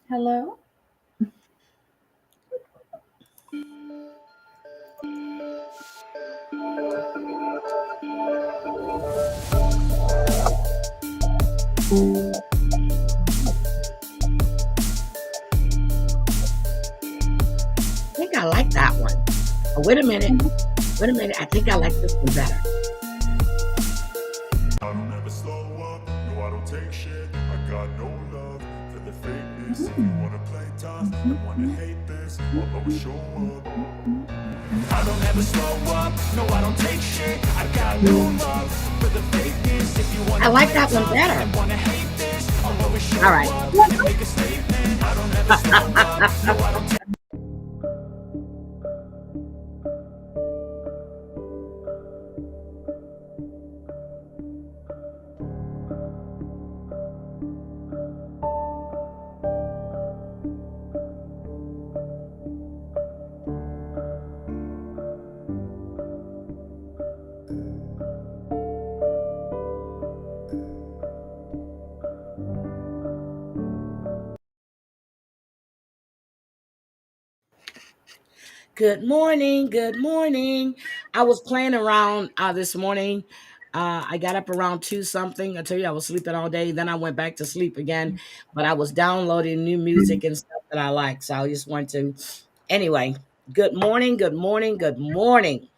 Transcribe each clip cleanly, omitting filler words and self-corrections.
Hello? I think I like that one. Oh, wait a minute. Wait a minute. I think I like this one better. I don't ever slow up, no I don't take shit. I got no love for the fakeness. If you wanna play tough and wanna hate this, I'll always show up. I don't ever slow up, no I don't take shit. I got no love for the fakeness. If you wanna I like play that one tough better. and wanna hate this, I'll always show All right. up and make a statement. I don't ever slow up, no I don't take Good morning. Good morning. I was playing around this morning. I got up around 2 something. I tell you, I was sleeping all day. Then I went back to sleep again. But I was downloading new music and stuff that I like. So I just want to. Anyway, good morning. Good morning. Good morning.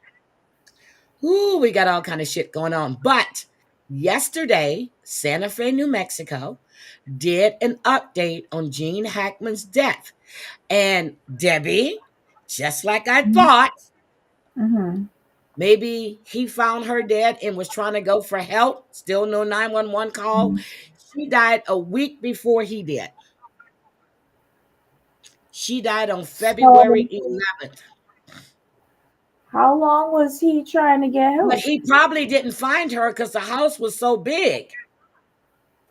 Ooh, we got all kind of shit going on. But yesterday, Santa Fe, New Mexico did an update on Gene Hackman's death. And Debbie, just like I thought, Mm-hmm. maybe he found her dead and was trying to go for help. Still no 911 call. She died a week before he did. She died on February So, 11th. how long was he trying to get But help? he probably didn't find her because the house was so big.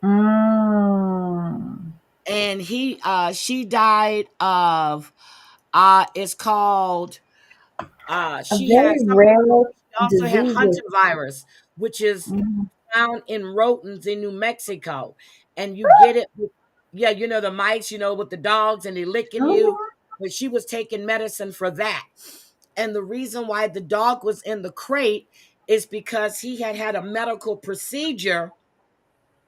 Mm. And she died of it's called A she had very something rare she also had disease. hunter virus, which is Mhm. found in rodents in New Mexico. And you get it yeah, the mice, with the dogs and they licking you. Oh, But she was taking medicine for that. And the reason why the dog was in the crate is because he had had a medical procedure,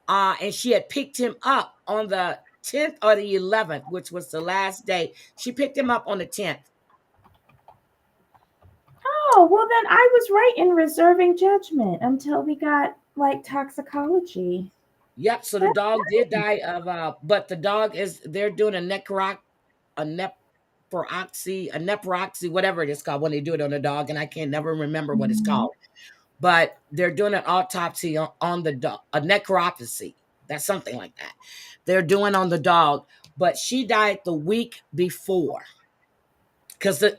and she had picked him up on the 10th or the 11th, which was the last day. She picked him up on the 10th. oh, well, then I was right in reserving judgment until we got like toxicology. Yep. So the That's dog did die of, but the dog they're doing a neproxy, whatever it is called when they do it on a dog, and I can never remember what it's Mhm. called. But they're doing an autopsy on the dog, a necropsy. That's something like that. They're doing on the dog, but she died the week before.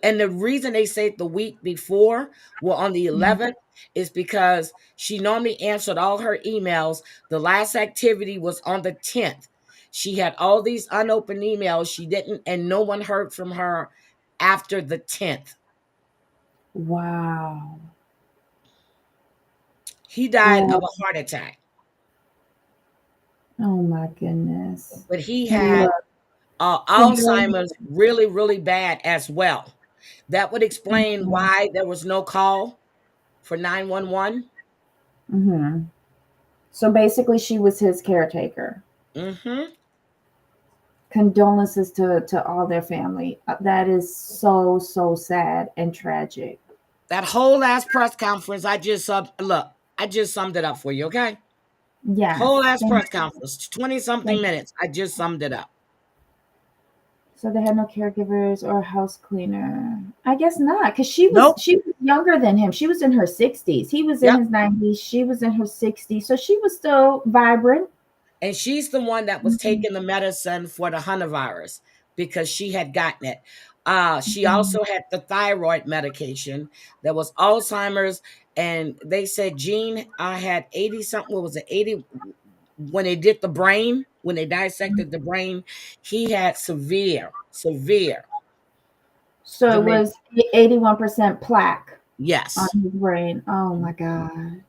And the reason they say the week before, well, on the 11th, is because she normally answered all her emails. The last activity was on the 10th. She had all these unopened emails. She didn't, and no one heard from her after the 10th. Wow. He died Well, of a heart attack, oh my goodness. but he had Look, Alzheimer's really, really bad as well. That would explain why there was no call for 911. mm-hmm. So basically, she was his caretaker. Mm-hmm. Condolences to all their family. That is so sad and tragic. That whole last press conference, I just summed it up for you, okay? Whole Yes. last press conference, 20 something minutes. I just summed it up. So they had no caregivers or house cleaner. I guess not, because Nope. she was younger than him. She was in her 60s. He was in Yep. his 90s. She was in her 60s. So she was still vibrant. And she's the one that was Mhm. taking the medicine for the Hunter virus because she had gotten it. She Mhm. also had the thyroid medication. There was Alzheimer's, and they said Gene had 80 something. What was it? 80 when they did the brain, when they dissected the brain, he had severe So it dementia. was 81% plaque on Yes. his brain. Oh my God.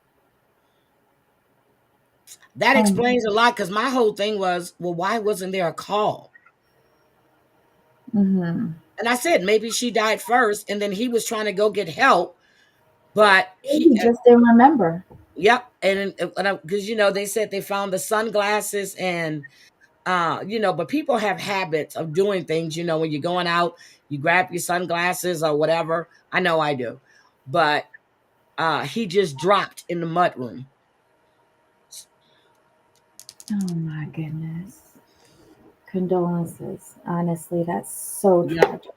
That Oh, explains a lot because my whole thing was, well, why wasn't there a call? Mm-hmm. And I said maybe she died first, and then he was trying to go get help, but He just didn't remember. yep, and because they said they found the sunglasses and but people have habits of doing things. When you're going out, you grab your sunglasses or whatever. I know I do, but he just dropped in the mudroom. Oh my goodness. Condolences. Honestly, that's so Yep. tragic.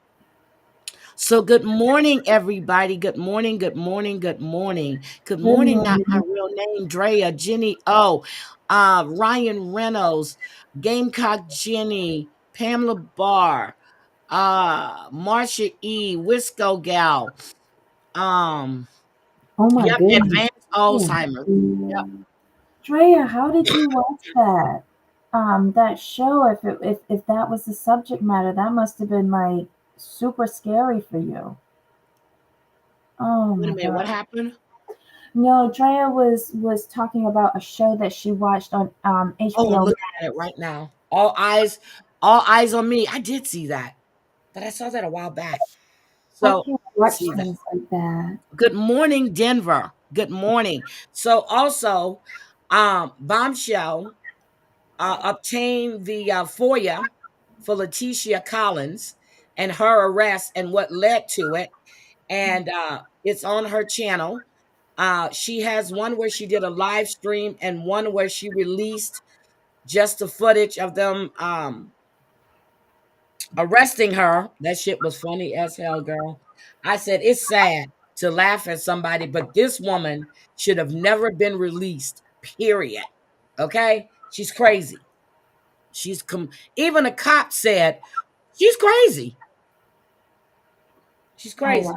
So good morning, everybody. Good morning, good morning, good morning. Good Good morning, not my morning. real name, Drea, Jenny O, Ryan Reynolds, Gamecock Jenny, Pamela Barr, Marsha E, Wisco Gal, um, Oh my yep, goodness. advanced Alzheimer's. Yep. Drea, how did you watch that? That show, if that was the subject matter, that must have been like super scary for you. Oh Wait a my minute, what god. happened? No, Drea was talking about a show that she watched on Oh, I'm HBO. looking at it right now. All eyes on me. I did see that, but I saw that a while back. I So can't let's watch see that. things like that. Good morning, Denver. Good morning. So also, Bombshell obtained the FOIA for Leticia Collins and her arrest and what led to it, and it's on her channel. She has one where she did a live stream and one where she released just the footage of them arresting her. That shit was funny as hell, girl. I said it's sad to laugh at somebody, but this woman should have never been released. Period. Okay, she's crazy. Even a cop said she's crazy. She's Oh wow. crazy.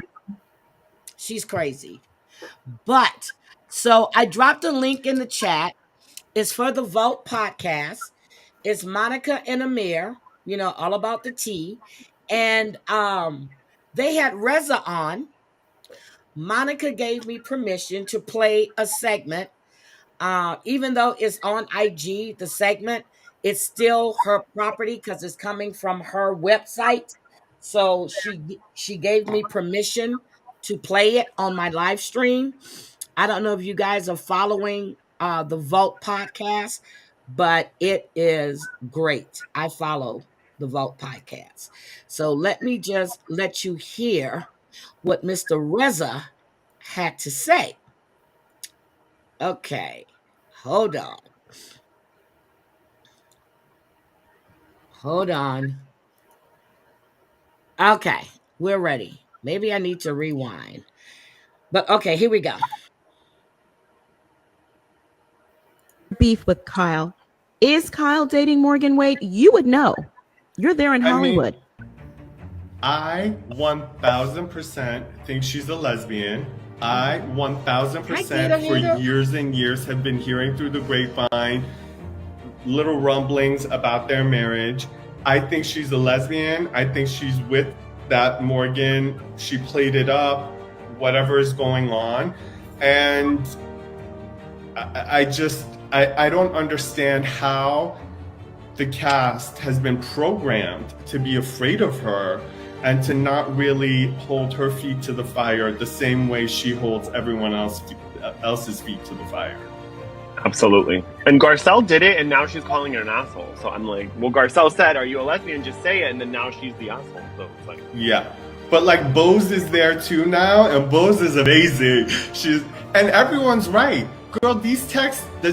She's crazy. But so I dropped a link in the chat. It's for the Vote podcast. It's Monica and Amir, all about the tea. And they had Reza on. Monica gave me permission to play a segment. Even though it's on IG, the segment, it's still her property because it's coming from her website. So she gave me permission to play it on my live stream. I don't know if you guys are following the Vault podcast, but it is great. I follow the Vault podcast. So let me just let you hear what Mr. Reza had to say. Okay, hold on. Hold on. Okay, we're ready. Maybe I need to rewind. But okay, here we go. Beef with Kyle. Is Kyle dating Morgan Wade? You would know. You're there in Hollywood. I 1000% think she's a lesbian. I 1000% for years and years have been hearing through the grapevine little rumblings about their marriage. I think she's a lesbian. I think she's with that Morgan. She played it up, whatever is going on. And I don't understand how the cast has been programmed to be afraid of her and to not really hold her feet to the fire the same way she holds everyone else's feet to the fire. Absolutely. And Garcel did it, and now she's calling her an asshole. So I'm like, well, Garcel said, are you a lesbian? Just say it. And then now she's the asshole. So it's like... Yeah. But like Bose is there too now, and Bose is amazing. And everyone's right. Girl, the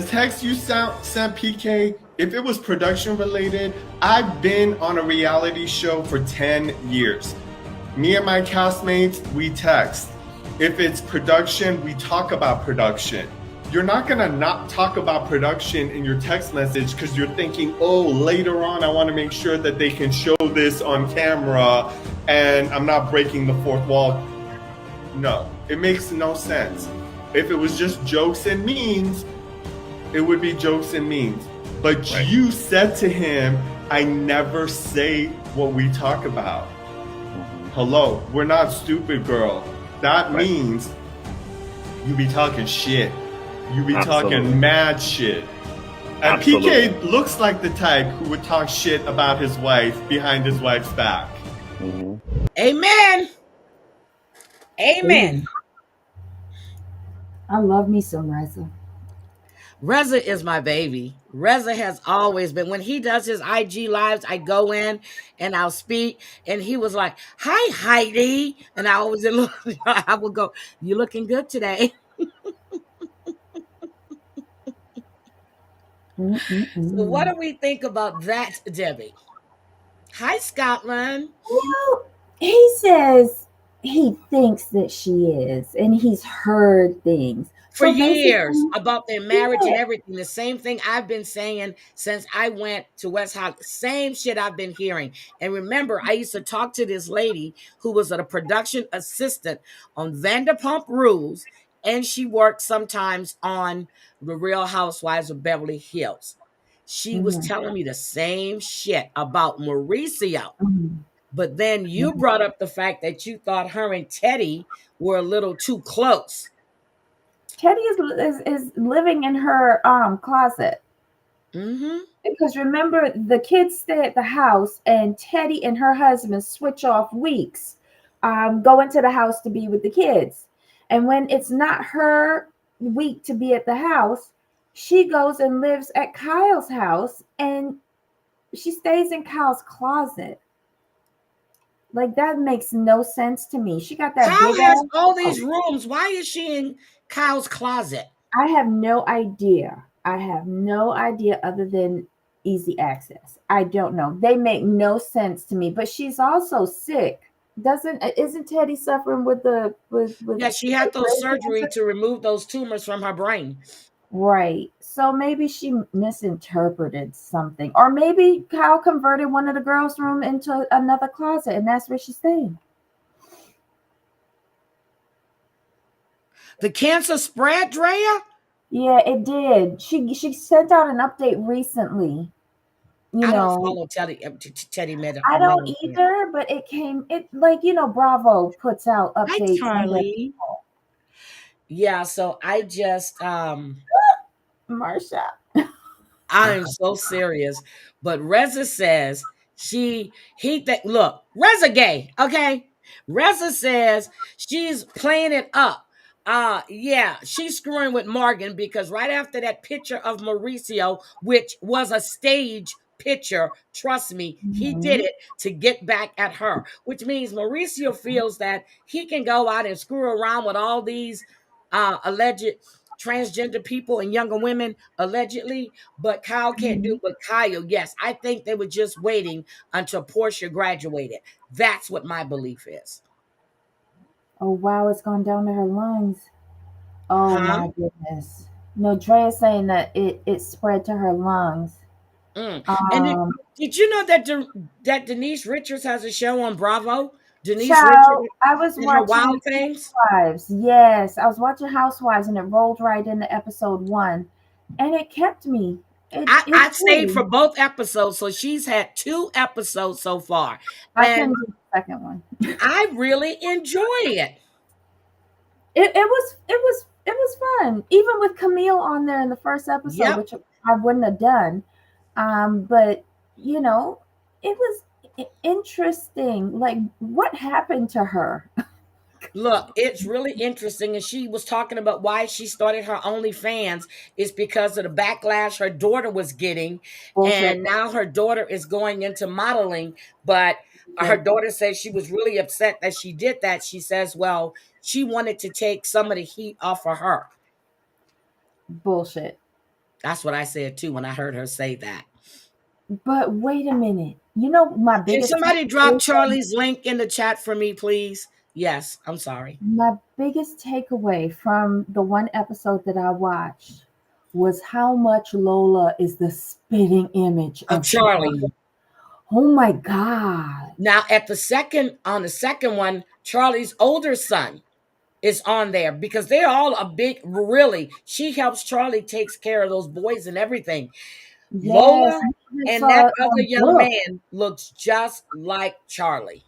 text you sent PK, if it was production related, I've been on a reality show for 10 years. Me and my castmates, we text. If it's production, we talk about production. You're not gonna not talk about production in your text message because you're thinking, oh, later on, I wanna make sure that they can show this on camera and I'm not breaking the fourth wall. No, it makes no sense. If it was just jokes and memes, it would be jokes and memes. But right. You said to him, I never say what we talk about. Hello, we're not stupid, girl. That right. means you be talking shit. You be Absolutely. Talking mad shit. And Absolutely. PK looks like the type who would talk shit about his wife behind his wife's back. Mhm. Amen. Amen. Amen. I love me some Reza. Reza is my baby. Reza has always been. When he does his IG lives, I go in and I'll speak. And he was like, "Hi, Heidi," and I always I would go, "You looking good today." So, what Mm-mm-mm. do we think about that, Debbie? Hi, Scotland. Well, he says he thinks that she is, and he's heard things. For So years basically, about their marriage and yeah. everything. The same thing I've been saying since I went to West Hollywood. Same shit I've been hearing. And remember, I used to talk to this lady who was a production assistant on Vanderpump Rules, and she worked sometimes on The Real Housewives of Beverly Hills. She was Mhm, telling me the same shit about Mauricio. mhm, But then you mhm. brought up the fact that you thought her and Teddy were a little too close. Teddy is living in her closet. Mm-hmm. Because remember, the kids stay at the house, and Teddy and her husband switch off weeks, go into the house to be with the kids. And when it's not her week to be at the house, she goes and lives at Kyle's house, and she stays in Kyle's closet. Like, that makes no sense to me. She got that Kyle big has ass all these house. rooms. Why is she in Kyle's closet? I have no idea. I have no idea other than easy access. I don't know. They make no sense to me. But she's also sick. Doesn't isn't Teddy suffering with the with Yeah, she had those brain surgery cancer? to remove those tumors from her brain. Right. So maybe she misinterpreted something. Or maybe Kyle converted one of the girls' room into another closet and that's where she's staying. The cancer spread, Drea? Yeah, it did. She sent out an update recently. You I don't know, follow Teddy Teddy I don't Meadows. either, but it like Bravo puts out Hi, updates on their Charlie. Yeah, so Marsha. I'm so serious. But Reza says look, Reza gay, okay? Reza says she's playing it up. Yeah, she's screwing with Morgan because right after that picture of Mauricio, which was a stage picture, trust me, he did Mhm, it to get back at her, which means Mauricio feels that he can go out and screw around with all these alleged transgender people and younger women allegedly, but Kyle can't do mhm. it with Kyle. Yes, I think they were just waiting until Portia graduated. That's what my belief is. Oh wow, it's gone down to her lungs. Oh Huh? my goodness. No, Drea's saying that it spread to her lungs. Mm. And Um, did you know that that Denise Richards has a show on Bravo? Denise Richards Child, I was and her watching Wild Things. Housewives. Yes, I was watching Housewives and it rolled right into episode 1 and it kept me. It I stayed for did. both episodes, so she's had 2 episodes so far, I and couldn't do the second one. I really enjoy it. It was fun. Even with Camille on there in the first episode, Yep. which I wouldn't have done. But you know, it was interesting. Like what happened to her? Look, it's really interesting. And she was talking about why she started her OnlyFans is because of the backlash her daughter was getting. Bullshit. And now her daughter is going into modeling. But her Bullshit. daughter says she was really upset that she did that. She says, well, she wanted to take some of the heat off of her. Bullshit. That's what I said too when I heard her say that. But wait a minute. You know my Can biggest somebody drop takeaway from Charlie's link in the chat for me, please? Yes, I'm sorry. the one episode that I watched was how much Lola is the spitting image Of of Charlie. Charlie. Oh my God. Now, on the second one, Charlie's older son is on there because they're all a big, really. She helps Charlie takes care of those boys and everything. Yes, Lola I even and that saw other young Brooke. man looks just like Charlie.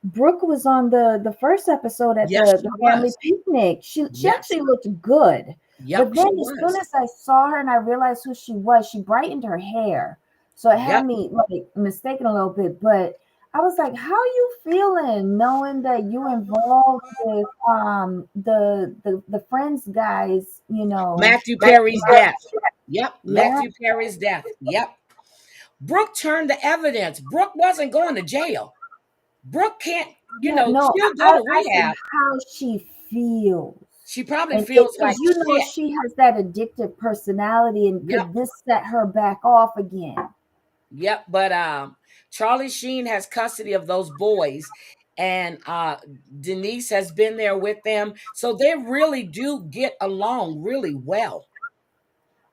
Brooke was on the first episode at Yes, she the family was. picnic. She Yes. actually looked good. Yep, But then she as soon was. as I saw her and I realized who she was, she brightened her hair. So it had Yep. me like mistaken a little bit. But I was like, how you feeling knowing that you involved with the Friends guys, Matthew like, Perry's death. Yep, yeah, Matthew Perry's death. Yep. Brooke turned the evidence. Brooke wasn't going to jail. Brooke can't, yeah, no, she'll go I to I said rehab. how she feels. She probably And it feels because like shit. she has that addictive personality, and Yep. could this set her back off again? Yep. But Charlie Sheen has custody of those boys, and Denise has been there with them. So they really do get along really well.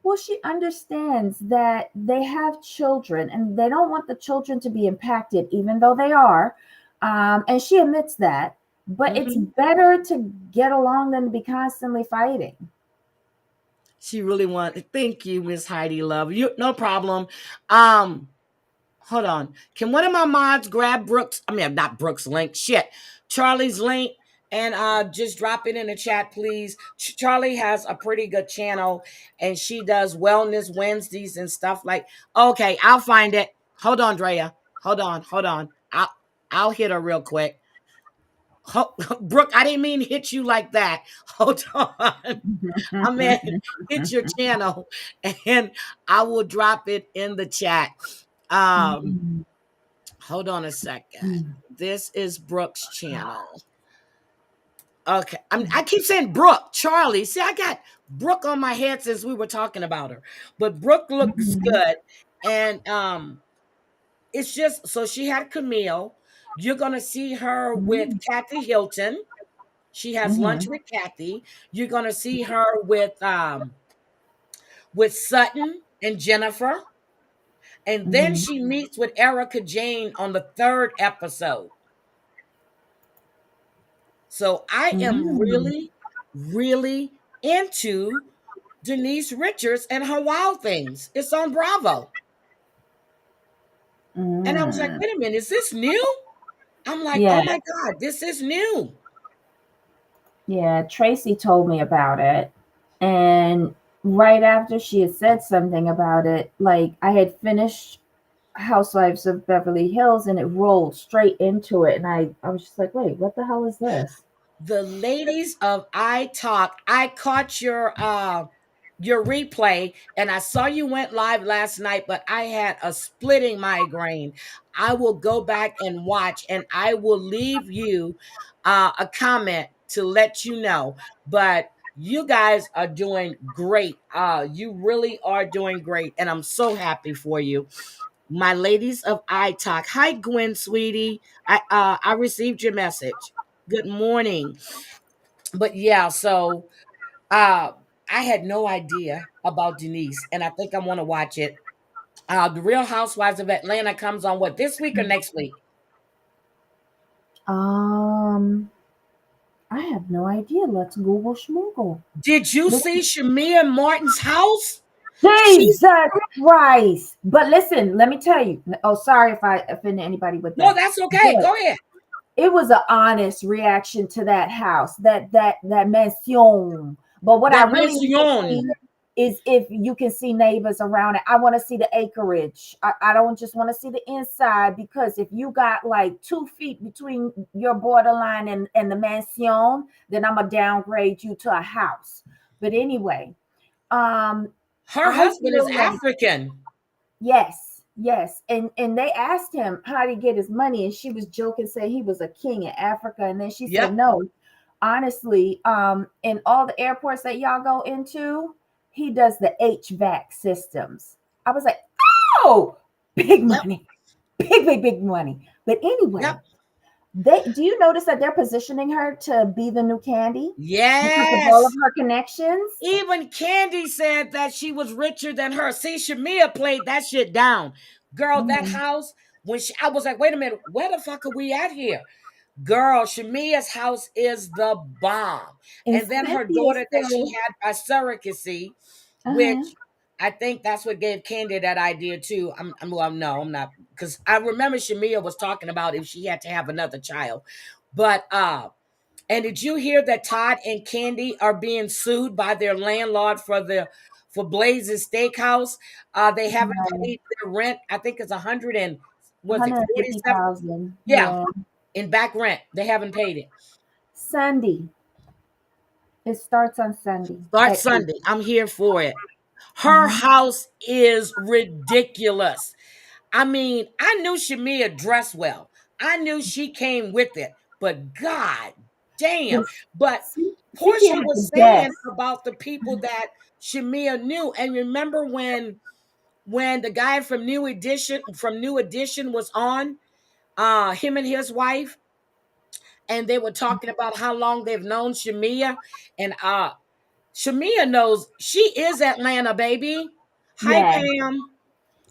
Well, she understands that they have children and they don't want the children to be impacted, even though they are. And she admits that. But it's Mhm. better to get along than to be constantly fighting. She really wanted. Thank you, Miss Heidi Love. You no problem. Um, Hold on. Can one of my mods grab Brooks? I mean, not Brooks' link. Shit, Charlie's link, and just drop it in the chat, please. Charlie has a pretty good channel, and she does wellness Wednesdays and stuff like. Okay, I'll find it. Hold on, Drea. Hold on. I'll hit her real quick. Brooke, I didn't mean hit you like that. Hold on. I meant hit your channel, and I will drop it in the chat. Um, Hold on a second. This is Brooke's channel. Okay. I keep saying Brooke, Charlie. See, I got Brooke on my head since we were talking about her. But Brooke looks good. And it's just so she had Camille. You're gonna see her with Kathy Hilton. She has lunch with Kathy. You're gonna see her with Sutton and Jennifer. And then she meets with Erica Jane on the third episode. So I am really, really into Denise Richards and her Wild Things. It's on Bravo. And I was like, wait a minute, is this new? I'm like, Yeah, oh my God, this is new. yeah. Tracy told me about it. And right after she had said something about it, like I had finished Housewives of Beverly Hills and it rolled straight into it. And I was just like, wait, what the hell is this? The ladies of I Talk, I caught your replay, and I saw you went live last night, but I had a splitting migraine. I will go back and watch, and I will leave you a comment to let you know. But you guys are doing great. You really are doing great, and I'm so happy for you. My ladies of I Talk. Hi, Gwen, sweetie. I received your message. Good morning. But yeah, so uh I had no idea about Denise, and I think I want to watch it. The Real Housewives of Atlanta comes on what, this week or next week? Um, I have no idea. Let's Google schmoogle. Did you see Shamia Martin's house? She's Jesus Christ. But listen, let me tell you. Oh, sorry if I offended anybody with no, that. that's okay. But Go ahead. it was an honest reaction to that house, that mansion. But what I That really need to mansion. see is if you can see neighbors around it. I want to see the acreage. I don't just want to see the inside, because if you got like 2 feet between your borderline and the mansion, then I'm gonna downgrade you to a house. But anyway, um, Her I husband is feel like African. yes, yes. And they asked him how did he get his money, and she was joking, saying he was a king in Africa. And then she said, Yep. no, honestly, in all the airports that y'all go into, he does the HVAC systems. I was like, oh, big Yep. money, big money. But anyway, Yep. do you notice that they're positioning her to be the new Candy because of all of Yes. her connections? Even Candy said that she was richer than her. See, Shamia played that shit down. Girl, that Mhm. house, I was like, wait a minute, where the fuck are we at here? Girl, Shamia's house is the bomb. And And then her Cynthia daughter that she said, had by surrogacy, uh-huh. which I think that's what gave Candy that idea too. Well, no, I'm not, because I remember Shamia was talking about if she had to have another child. But and did you hear that Todd and Candy are being sued by their landlord for Blaze's Steakhouse? They haven't paid their rent. I think it's was it 47? 150,000. Yeah, Yeah. in back rent. They haven't paid it. Sunday. It starts on Sunday Start at 8. Sunday. I'm here for it. Her Mhm. house is ridiculous. I mean, I knew Shamia dressed well. I knew she came with it, but god damn. Yes. But Cynthia Portia had was the saying best. about the people that Shamia knew. And remember when the guy from New Edition was on, him and his wife, and they were talking about how long they've known Shamia. And Shamia knows she is Atlanta, baby. Hi, Yeah. Pam.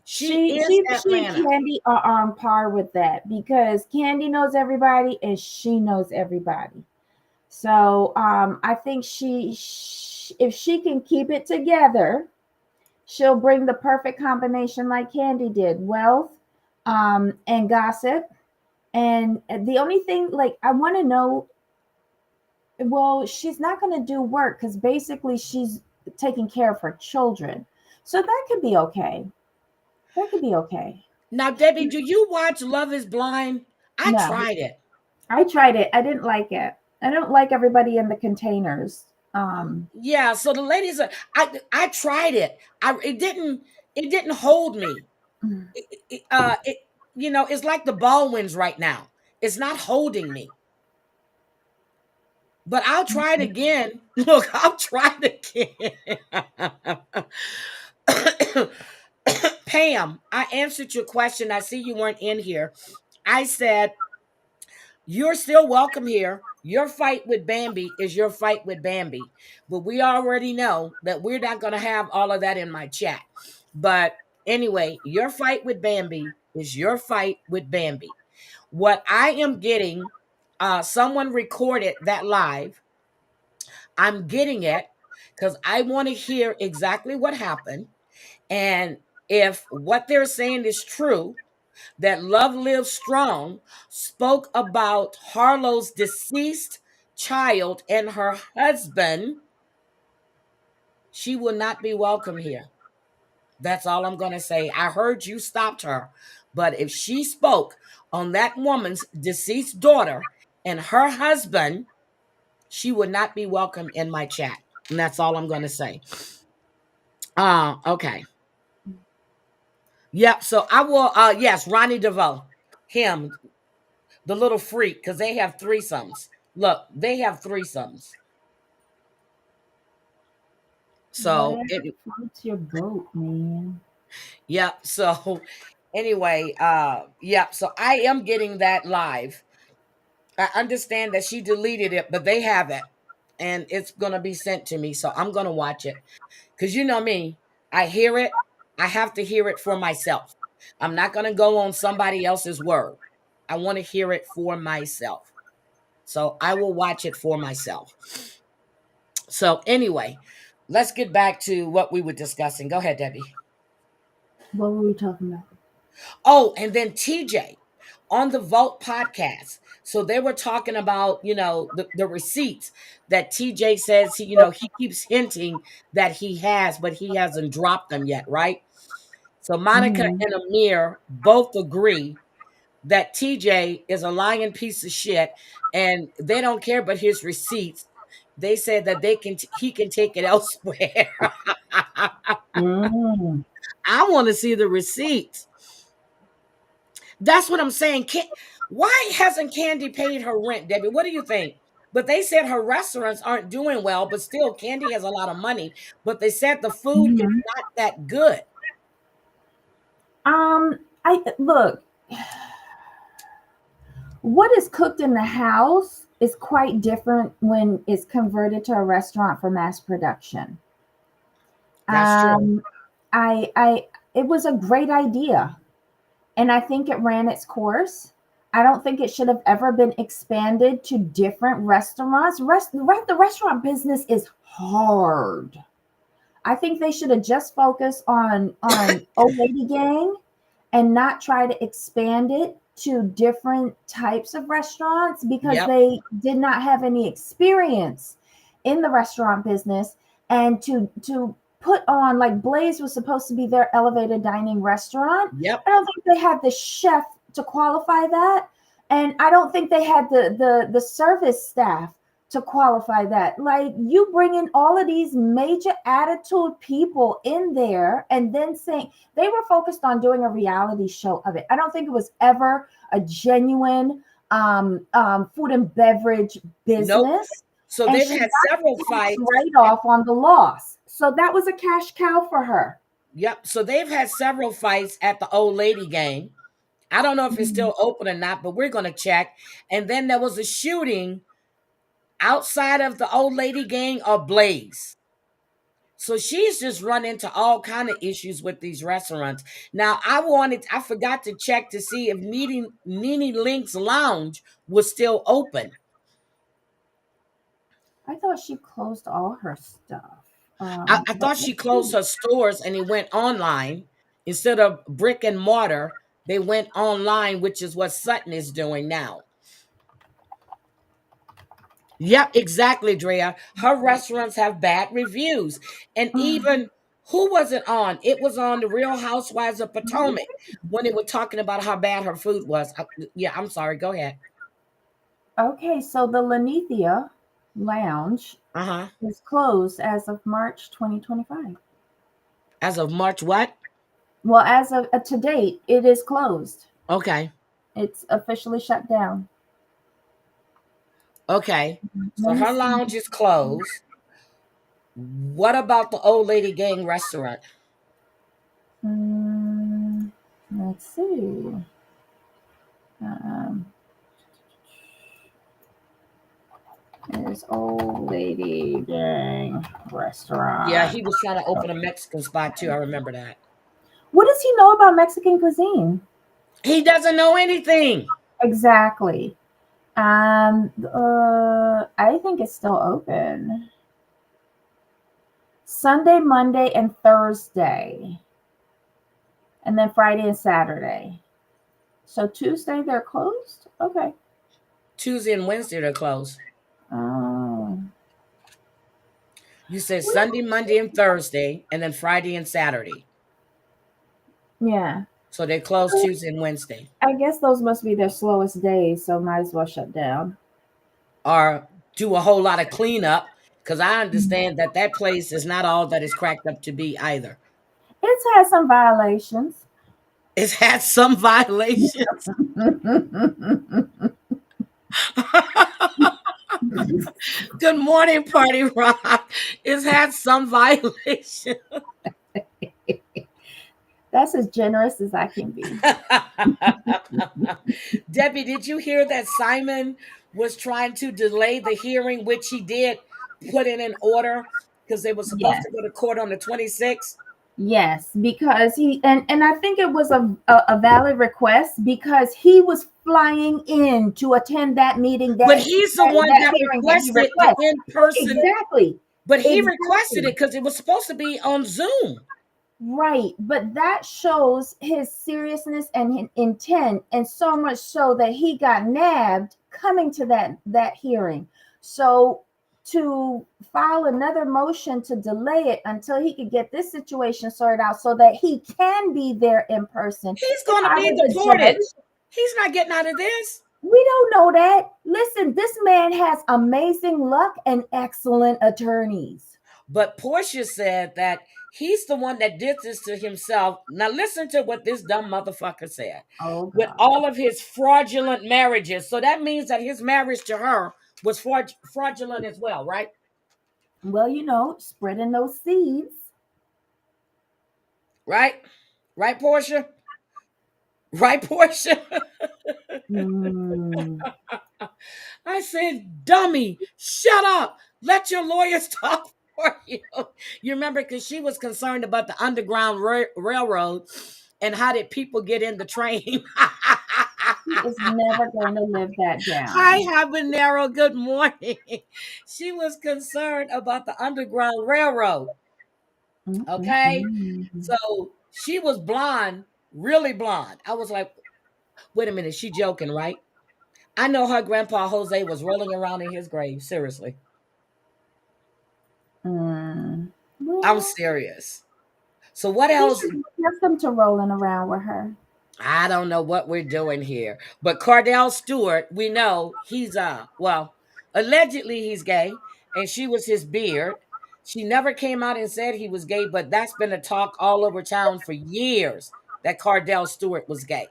She She is she she and Atlanta. Candy are on par with that because Candy knows everybody and she knows everybody. So I think if she can keep it together, she'll bring the perfect combination like Candy did: wealth, and gossip. And the only thing, like, I want to know, well, she's not going to do work because basically she's taking care of her children, so that could be okay. That could be okay. Now, Debbie, do you watch Love is Blind? I No, tried it. I tried it. I didn't like it. I don't like everybody in the containers. Yeah, so the ladies are, I tried it. It didn't hold me. It it's like the Baldwins right now. It's not holding me. But I'll try it again. Look, I'll try it again. Pam, I answered your question. I see you weren't in here. I said, you're still welcome here. Your fight with Bambi is your fight with Bambi. But we already know that we're not going to have all of that in my chat. But anyway, your fight with Bambi is your fight with Bambi. What I am getting, someone recorded that live. I'm getting it because I want to hear exactly what happened. And if what they're saying is true, that Love Lives Strong spoke about Harlow's deceased child and her husband, she will not be welcome here. That's all I'm going to say. I heard you stopped her, but if she spoke on that woman's deceased daughter and her husband, she would not be welcome in my chat. And that's all I'm going to say. Okay. Yep. So I will, yes, Ronnie DeVoe, him, the little freak, because they have threesomes. Look, they have threesomes. So Whatever floats your boat, man. yep. So anyway, yep. So I am getting that live. I understand that she deleted it, but they have it, and it's gonna be sent to me. So I'm gonna watch it because you know me. I hear it. I have to hear it for myself. I'm not gonna go on somebody else's word. I want to hear it for myself. So I will watch it for myself. So anyway, let's get back to what we were discussing. Go ahead, Debbie. What were we talking about? Oh, and then TJ on the Vault podcast. So they were talking about, the receipts that TJ says he keeps hinting that he has, but he hasn't dropped them yet, right? So Monica Mm-hmm. and Amir both agree that TJ is a lying piece of shit and they don't care but his receipts. They said that he can take it elsewhere. Mm. I want to see the receipts. That's what I'm saying. Why hasn't Candy paid her rent, Debbie? What do you think? But they said her restaurants aren't doing well, but still Candy has a lot of money. But they said the food is Mm-hmm. not that good. I look. What is cooked in the house is quite different when it's converted to a restaurant for mass production. That's true. Um, I it was a great idea, and I think it ran its course. I don't think it should have ever been expanded to different restaurants. The restaurant business is hard. I think they should have just focused on Old Lady Gang and not try to expand it to different types of restaurants because Yep. they did not have any experience in the restaurant business. And to put on, like, Blaze was supposed to be their elevated dining restaurant. Yep. I don't think they had the chef to qualify that. And I don't think they had the service staff to qualify that. Like, you bring in all of these major attitude people in there, and then saying they were focused on doing a reality show of it. I don't think it was ever a genuine food and beverage business. Nope. So And they've she had got several tax fights. write-off on the loss. So that was a cash cow for her. Yep. So they've had several fights at the old lady gang. I don't know if it's still open or not, but we're going to check. And then there was a shooting outside of the old lady gang of Blaze. So she's just run into all kind of issues with these restaurants. Now I forgot to check to see if Nene Link's Lounge was still open. I thought she closed all her stuff. I thought she closed her stores and it went online. Instead of brick and mortar, they went online, which is what Sutton is doing now. Yep, exactly, Drea. Her restaurants have bad reviews. And even, who was it on? It was on the Real Housewives of Potomac when they were talking about how bad her food was. Yeah, I'm sorry. Go ahead. Okay, so the Leticia Lounge is closed as of March 2025. As of March what? Well, as of to date, it is closed. Okay. It's officially shut down. Okay. So her lounge is closed. What about the old lady gang restaurant? Let's see. There's old lady gang restaurant. Yeah, he was trying to open a Mexican spot too. I remember that. What does he know about Mexican cuisine? He doesn't know anything. Exactly. I think it's still open. Sunday, Monday, and Thursday. And then Friday and Saturday. So Tuesday they're closed? Okay. Tuesday and Wednesday they're closed. Oh. You said Sunday, Monday, and Thursday, and then Friday and Saturday. Yeah. So they close Tuesday and Wednesday. I guess those must be their slowest days, so might as well shut down. Or do a whole lot of cleanup, because I understand that place is not all that it's cracked up to be either. It's had some violations. It's had some violations. Good morning, Party Rock. It's had some violations. That's as generous as I can be. Debbie, did you hear that Simon was trying to delay the hearing, which he did put in an order because they were supposed to go to court on the 26th? Yes, because he and I think it was a valid request because he was flying in to attend that meeting. But he's the one that requested the in-person. Exactly. But he requested it because it was supposed to be on Zoom. Right, but that shows his seriousness and his intent, and so much so that he got nabbed coming to that hearing. So to file another motion to delay it until he could get this situation sorted out so that he can be there in person. He's going to be deported. He's not getting out of this. We don't know that. Listen, this man has amazing luck and excellent attorneys. But Portia said that he's the one that did this to himself. Now listen to what this dumb motherfucker said. Oh, with all of his fraudulent marriages. So that means that his marriage to her was fraudulent as well, right? Well, you know, spreading those seeds. Right? Right, Portia? Right, Portia? I said, dummy, shut up. Let your lawyers talk for you. You remember, because she was concerned about the Underground Railroad and how did people get in the train. He is never going to live that down. Hi, Habanero. Good morning. She was concerned about the Underground Railroad. Okay? So she was blonde, really blonde. I was like, wait a minute, she joking, right? I know her grandpa Jose was rolling around in his grave. Seriously. I'm serious. So what else? He should accustomed to rolling around with her. I don't know what we're doing here. But Cordell Stewart, we know he's well, allegedly he's gay, and she was his beard. She never came out and said he was gay, but that's been a talk all over town for years that Cordell Stewart was gay.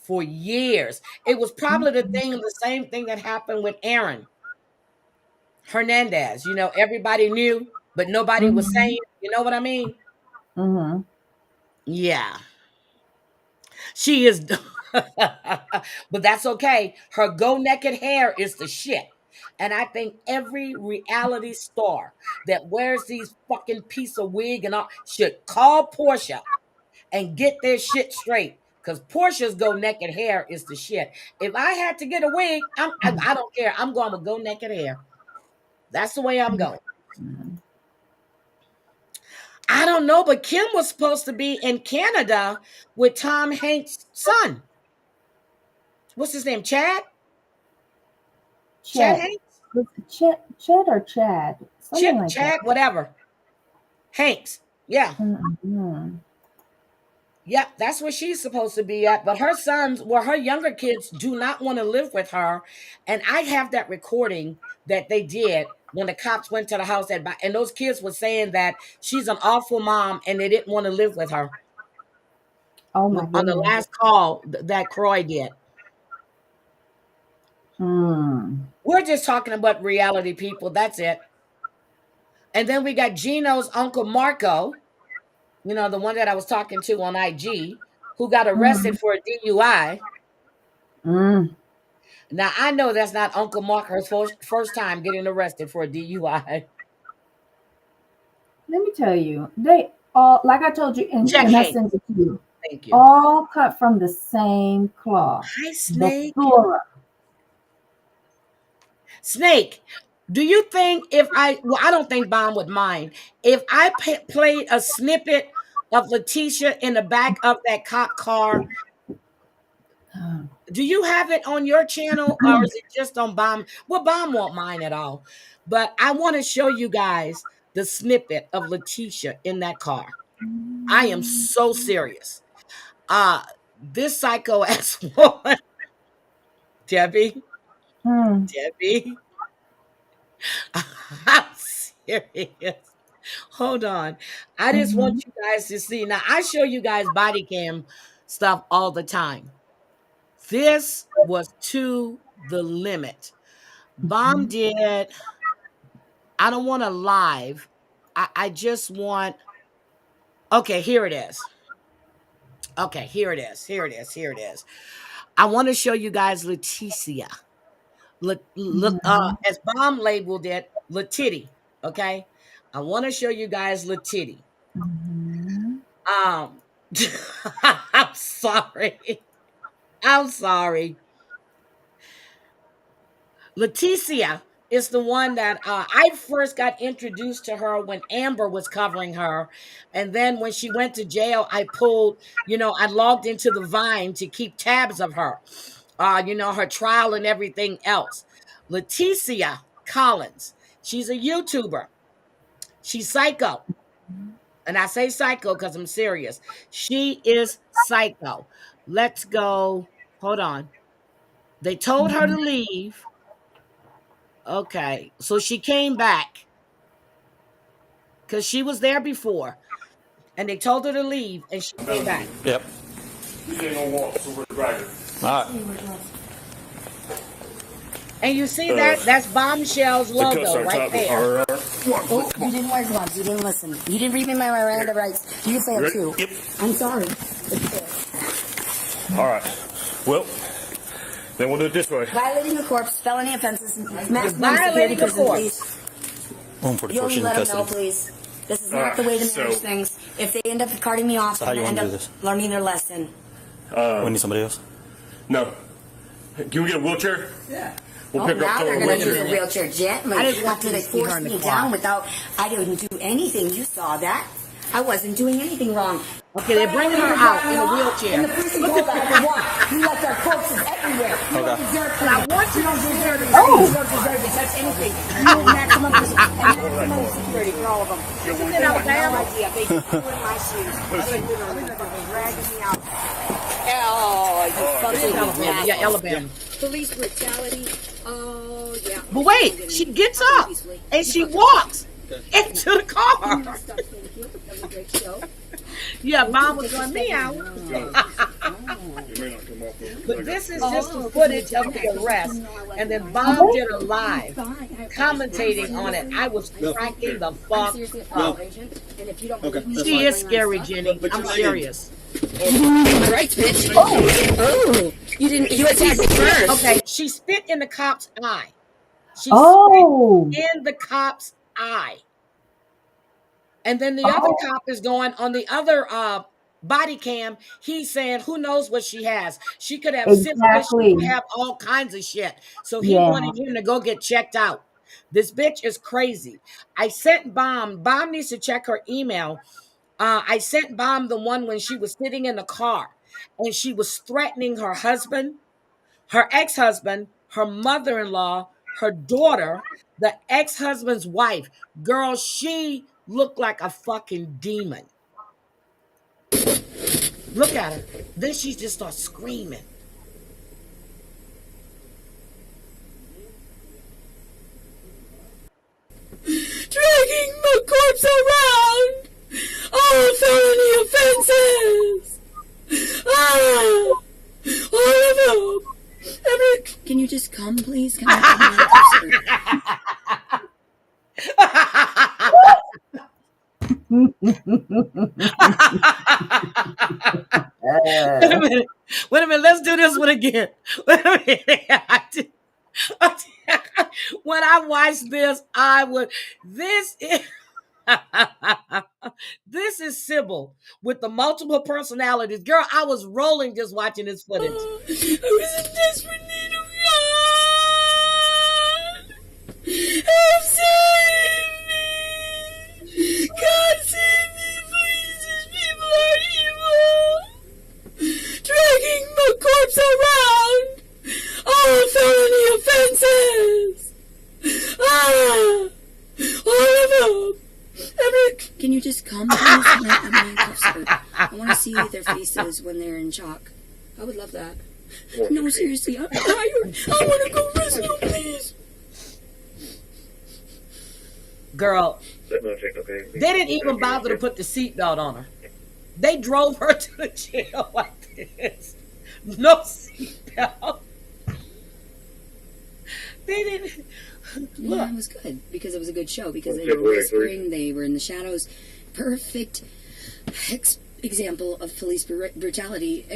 For years. It was probably the same thing that happened with Aaron Hernandez. Everybody knew, but nobody was saying, you know what I mean? Mm-hmm. Yeah. She is, but that's okay. Her go naked hair is the shit. And I think every reality star that wears these fucking piece of wig and all should call Portia and get their shit straight. Because Portia's go naked hair is the shit. If I had to get a wig, I don't care. I'm going with go naked hair. That's the way I'm going. I don't know, but Kim was supposed to be in Canada with Tom Hanks' son. What's his name? Chad? Chad Hanks? Chet or Chad? Something like Chad, that. whatever. Hanks. Yeah. Mm-hmm. Yeah, that's where she's supposed to be at. But her sons, her younger kids do not want to live with her. And I have that recording that they did when the cops went to the house. And those kids were saying that she's an awful mom and they didn't want to live with her. Oh my goodness. On the last call that Croy did. We're just talking about reality people. That's it. And then we got Gino's uncle Marco, the one that I was talking to on IG, who got arrested for a DUI. Now, I know that's not Uncle Marco's first time getting arrested for a DUI. Let me tell you, they all, like I told you, and I sent it to you. Thank you. All cut from the same cloth. Hi, Snake. Snake, do you think I don't think Bomb would mind if I played a snippet of Leticia in the back of that cop car? Do you have it on your channel or is it just on Bomb? Well, Bomb won't mind at all. But I want to show you guys the snippet of Leticia in that car. I am so serious. This psycho ass woman. Debbie. Debbie. I'm serious. Hold on. I just want you guys to see. Now, I show you guys body cam stuff all the time. This was to the limit. Bomb did. I don't want to live. I just want. Okay, here it is. Okay, here it is. Here it is. Here it is. I want to show you guys Leticia. As Bomb labeled it, Letitty. Okay, I want to show you guys Letitty. I'm sorry. I'm sorry. Leticia is the one that I first got introduced to her when Amber was covering her. And then when she went to jail, I pulled, I logged into the Vine to keep tabs of her, her trial and everything else. Leticia Collins, she's a YouTuber. She's psycho. And I say psycho because I'm serious. She is psycho. Let's go. Hold on. They told her to leave. Okay. So she came back because she was there before. And they told her to leave and she came back. Yep. We ain't gonna walk, so we're driving. All right. And you see that's Bombshell's logo right there. Oh, you didn't wear gloves. You didn't listen. You didn't read me my Miranda rights. You failed too. Yep. I'm sorry. All right. Well, then we'll do it this way. Violating the corpse, felony offenses, maximum violating security the prison, corpse. please. 144, You only she's in let them know, custody. please. This is not the way to manage things. If they end up carting me off, So how I'm you going to wanna end do up this? learning their lesson. We need somebody else. No. Can we get a wheelchair? Yeah. We'll Oh, pick now up they're the going to use wheelchair. a wheelchair gently. I just want After you to they see her forced in the me car. down without, I didn't do anything. You saw that. I wasn't doing anything wrong. Okay, they're bringing her out in a And the wheelchair. person told that I walk. You left our corpses everywhere. You don't deserve to. I want You you don't to see deserve her. it. You don't deserve to touch anything. You have maximum security for all of them. Isn't it Alabama? No idea. They just put in my shoes. They dragging me out. Alabama. Yeah, Alabama. Police brutality. Oh, yeah. But wait, she gets up and she walks into the car. Thank you. That was a great show. Yeah, Mom was going meow. But this is just the footage of the arrest. And then Bob did a live commentating on it. I was cracking the fuck up. She is scary, Jenny. I'm serious. Right, bitch. Oh, you attacked me first. Okay, she spit in the cop's eye. She Oh. spit in the cop's eye. And then the other cop is going on the other body cam. He's saying, who knows what she has? She could have syphilis, she could have all kinds of shit. So he wanted him to go get checked out. This bitch is crazy. I sent Bomb needs to check her email. I sent Bomb the one when she was sitting in the car and she was threatening her husband, her ex-husband, her mother-in-law, her daughter, the ex-husband's wife. Girl, she looked like a fucking demon. Look at her. Then she just starts screaming. Dragging my corpse around. All felony offenses. All of them. Can you just come, please? Can I Wait a minute. Let's do this one again. Wait a minute. When I watched this, I would. This is Sybil with the multiple personalities. Girl, I was rolling just watching this footage. I was in desperate need of God. Help save me. God save me, please. These people are evil. Dragging my corpse around. All felony offenses. All of them. Can you just come, please? I want to see their faces when they're in shock. I would love that. No, seriously, I'm tired. I want to go rescue, please. Girl, they didn't even bother to put the seatbelt on her. They drove her to the jail like this. No seatbelt. They didn't. Yeah, it was good because it was a good show because they were whispering, they were in the shadows. Perfect example of police brutality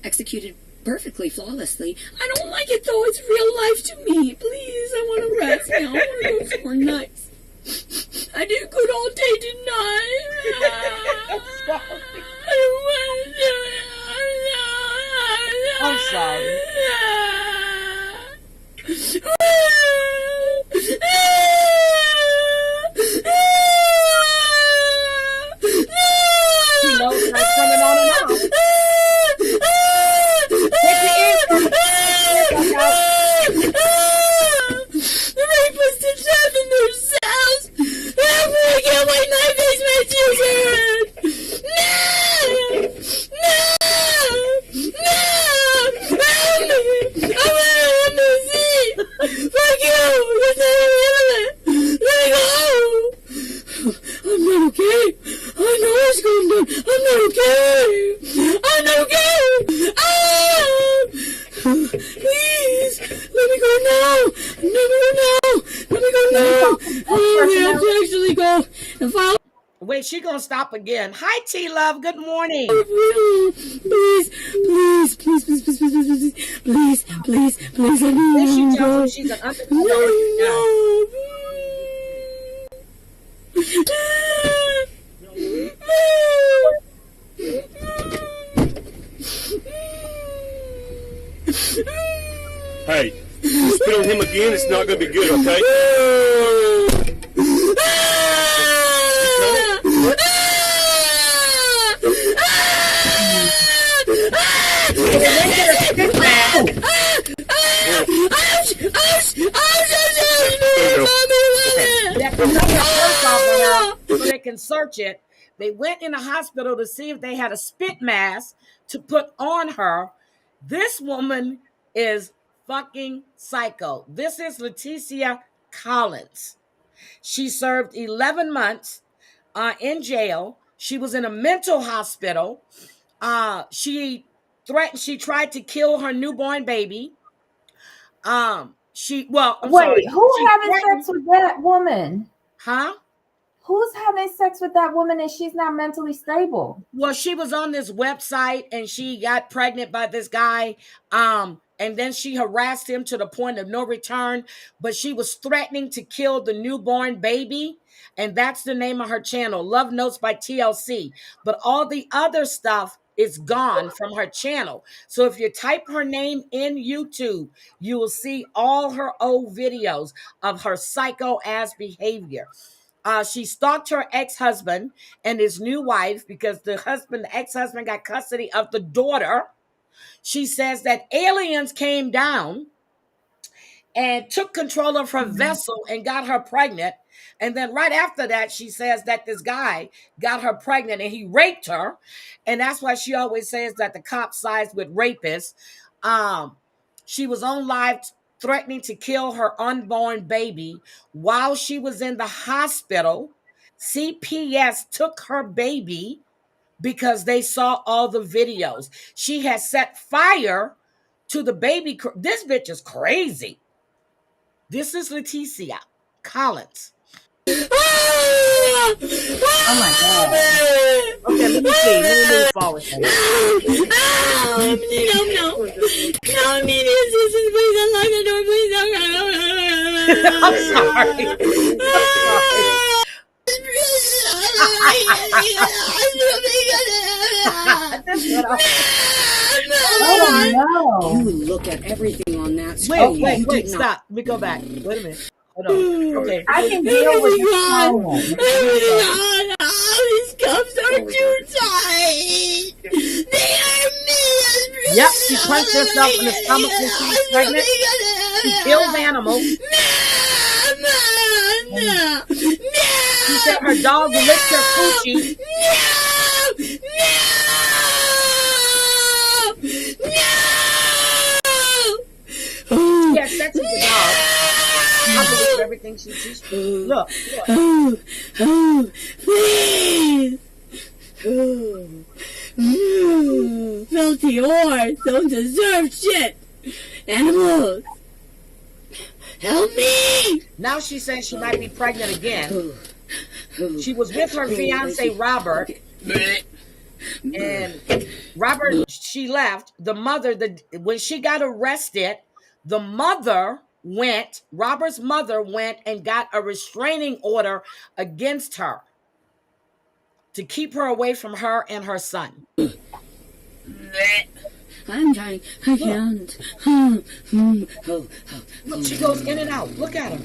executed perfectly, flawlessly. I don't like it though. It's real life to me. Please, I want to rest now. I want to go somewhere nice. I did good all day, didn't I? I'm sorry. She knows like coming on and off. Take the earphone out. The rapist to death in their cells. Help me, I can't wait my face matches. No! No! No! Help me! I'm in the sea! Fuck you! You're let me go! I'm not okay. I know what's going on. I'm not okay. I'm not okay. Ah! Please, let me go now. Let me go now. Let me go now. Oh, we have to actually go and file. Wait, she gonna stop again. Hi, T Love. Good morning. Please, please, please, please, please, please, please, please, please, let me Then she go. tells him she's an undercover. No. Hey, you spit on him again, it's not gonna be good, okay? So they can search it. They went in the hospital to see if they had a spit mask to put on her. This woman is fucking psycho. This is Leticia Collins. She served 11 months in jail. She was in a mental hospital. She tried to kill her newborn baby. I'm sorry. Who having sex with that woman? Huh? Who's having sex with that woman and she's not mentally stable? Well, she was on this website and she got pregnant by this guy. And then she harassed him to the point of no return, but she was threatening to kill the newborn baby. And that's the name of her channel, Love Notes by TLC. But all the other stuff is gone from her channel. So if you type her name in YouTube, you will see all her old videos of her psycho ass behavior. She stalked her ex-husband and his new wife because the ex-husband got custody of the daughter. She says that aliens came down and took control of her vessel and got her pregnant. And then right after that, she says that this guy got her pregnant and he raped her. And that's why she always says that the cops sides with rapists. She was on live threatening to kill her unborn baby while she was in the hospital. CPS took her baby because they saw all the videos. She has set fire to the baby. This bitch is crazy. This is Leticia Collins. Oh my God. Okay, let me see. Let me move forward. No, please unlock the door. Please don't. I'm sorry. Oh no. You look at everything on that screen. Wait, stop. Let me go back. Wait a minute. Hold on. Okay. I can deal with this problem. All these cups are too tight. They are made. Yep, she punched herself in the stomach when she was pregnant. She kills animals. No. She said her dog licked her coochie. She had sex with the dog. I believe everything she teaches. Look. Please. Filthy whores don't deserve shit. Animals. Help me. Now she says she might be pregnant again. She was with her fiance, Robert. And Robert, she left. The mother, when she got arrested, Robert's mother went and got a restraining order against her to keep her away from her and her son. I'm trying. I can't. Look, she goes in and out. Look at her.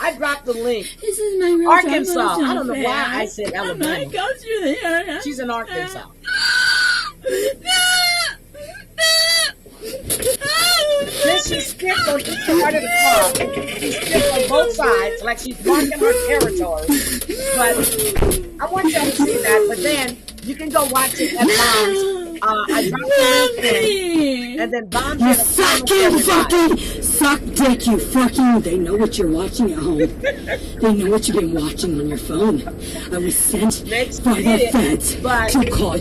I dropped the link. This is my real Arkansas. I don't know why I said Alabama. Because you're there. She's in Arkansas. Then she skipped on each side of the car. She skipped on both sides like she's marking her territory. But I want y'all to see that. But then you can go watch it at Mom's. I dropped the link in, and then Bomb did a Suck dick, you fucking. They know what you're watching at home. They know what you've been watching on your phone. I was sent by the feds to call.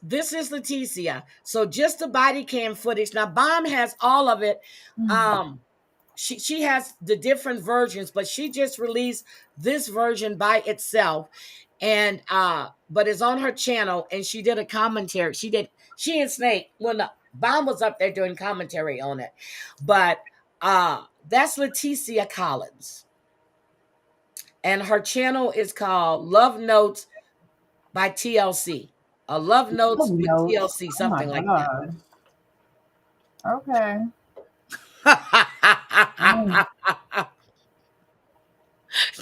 This is Leticia. So just the body cam footage. Now Bomb has all of it. She has the different versions, but she just released this version by itself. And but it's on her channel, and she did a commentary. She and Snake, Bomb was up there doing commentary on it. But that's Leticia Collins. And her channel is called Love Notes by TLC. Love Notes with TLC, something like that. Okay.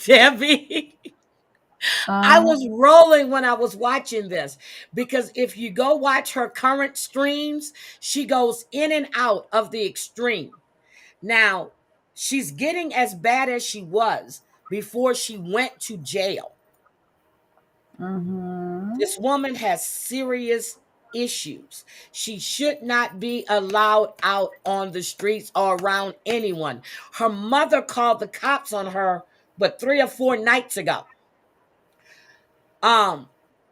Debbie, I was rolling when I was watching this, because if you go watch her current streams, she goes in and out of the extreme. Now, she's getting as bad as she was before she went to jail. Mm-hmm. This woman has serious issues. She should not be allowed out on the streets or around anyone. Her mother called the cops on her, but 3 or 4 nights ago.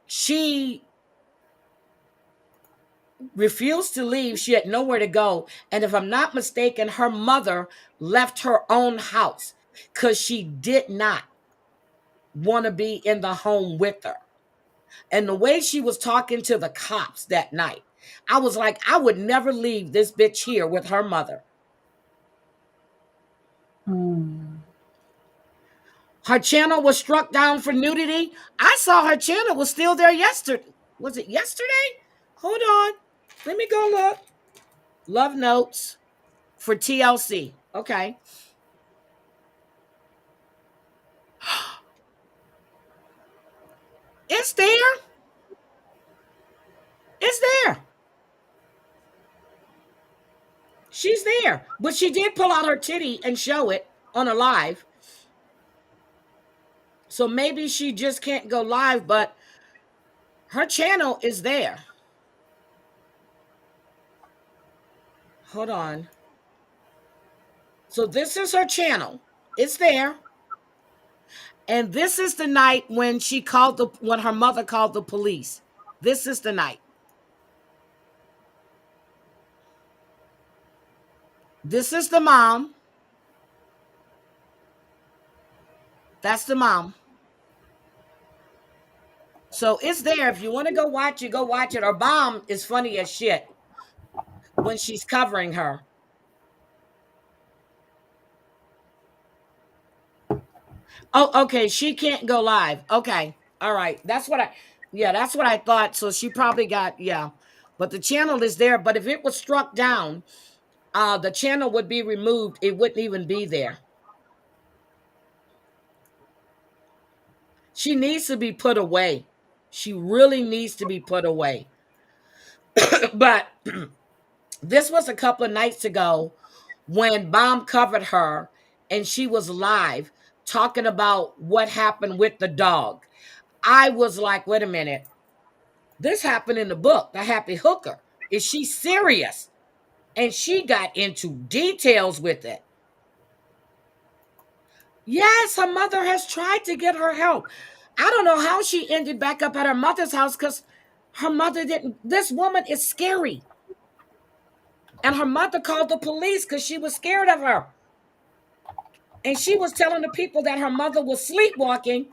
She refused to leave. She had nowhere to go. And if I'm not mistaken, her mother left her own house because she did not want to be in the home with her. And the way she was talking to the cops that night, I was like, I would never leave this bitch here with her mother. Her channel was struck down for nudity. I saw her channel was still there yesterday. Was it yesterday? Hold on. Let me go look. Love notes for TLC. Okay. It's there. It's there. She's there. But she did pull out her titty and show it on a live. So maybe she just can't go live, but her channel is there. Hold on. So this is her channel. It's there. And this is the night when when her mother called the police. This is the night. This is the mom. That's the mom. So it's there. If you want to go watch it, go watch it. Her mom is funny as shit when she's covering her. Oh, okay. She can't go live. Okay. All right. That's what I thought. So she probably got, yeah. But the channel is there. But if it was struck down, the channel would be removed. It wouldn't even be there. She needs to be put away. She really needs to be put away. But this was a couple of nights ago when Bomb covered her and she was live talking about what happened with the dog. I was like, wait a minute. This happened in the book, The Happy Hooker. Is she serious? And she got into details with it. Yes, her mother has tried to get her help. I don't know how she ended back up at her mother's house because her mother didn't. This woman is scary. And her mother called the police because she was scared of her. And she was telling the people that her mother was sleepwalking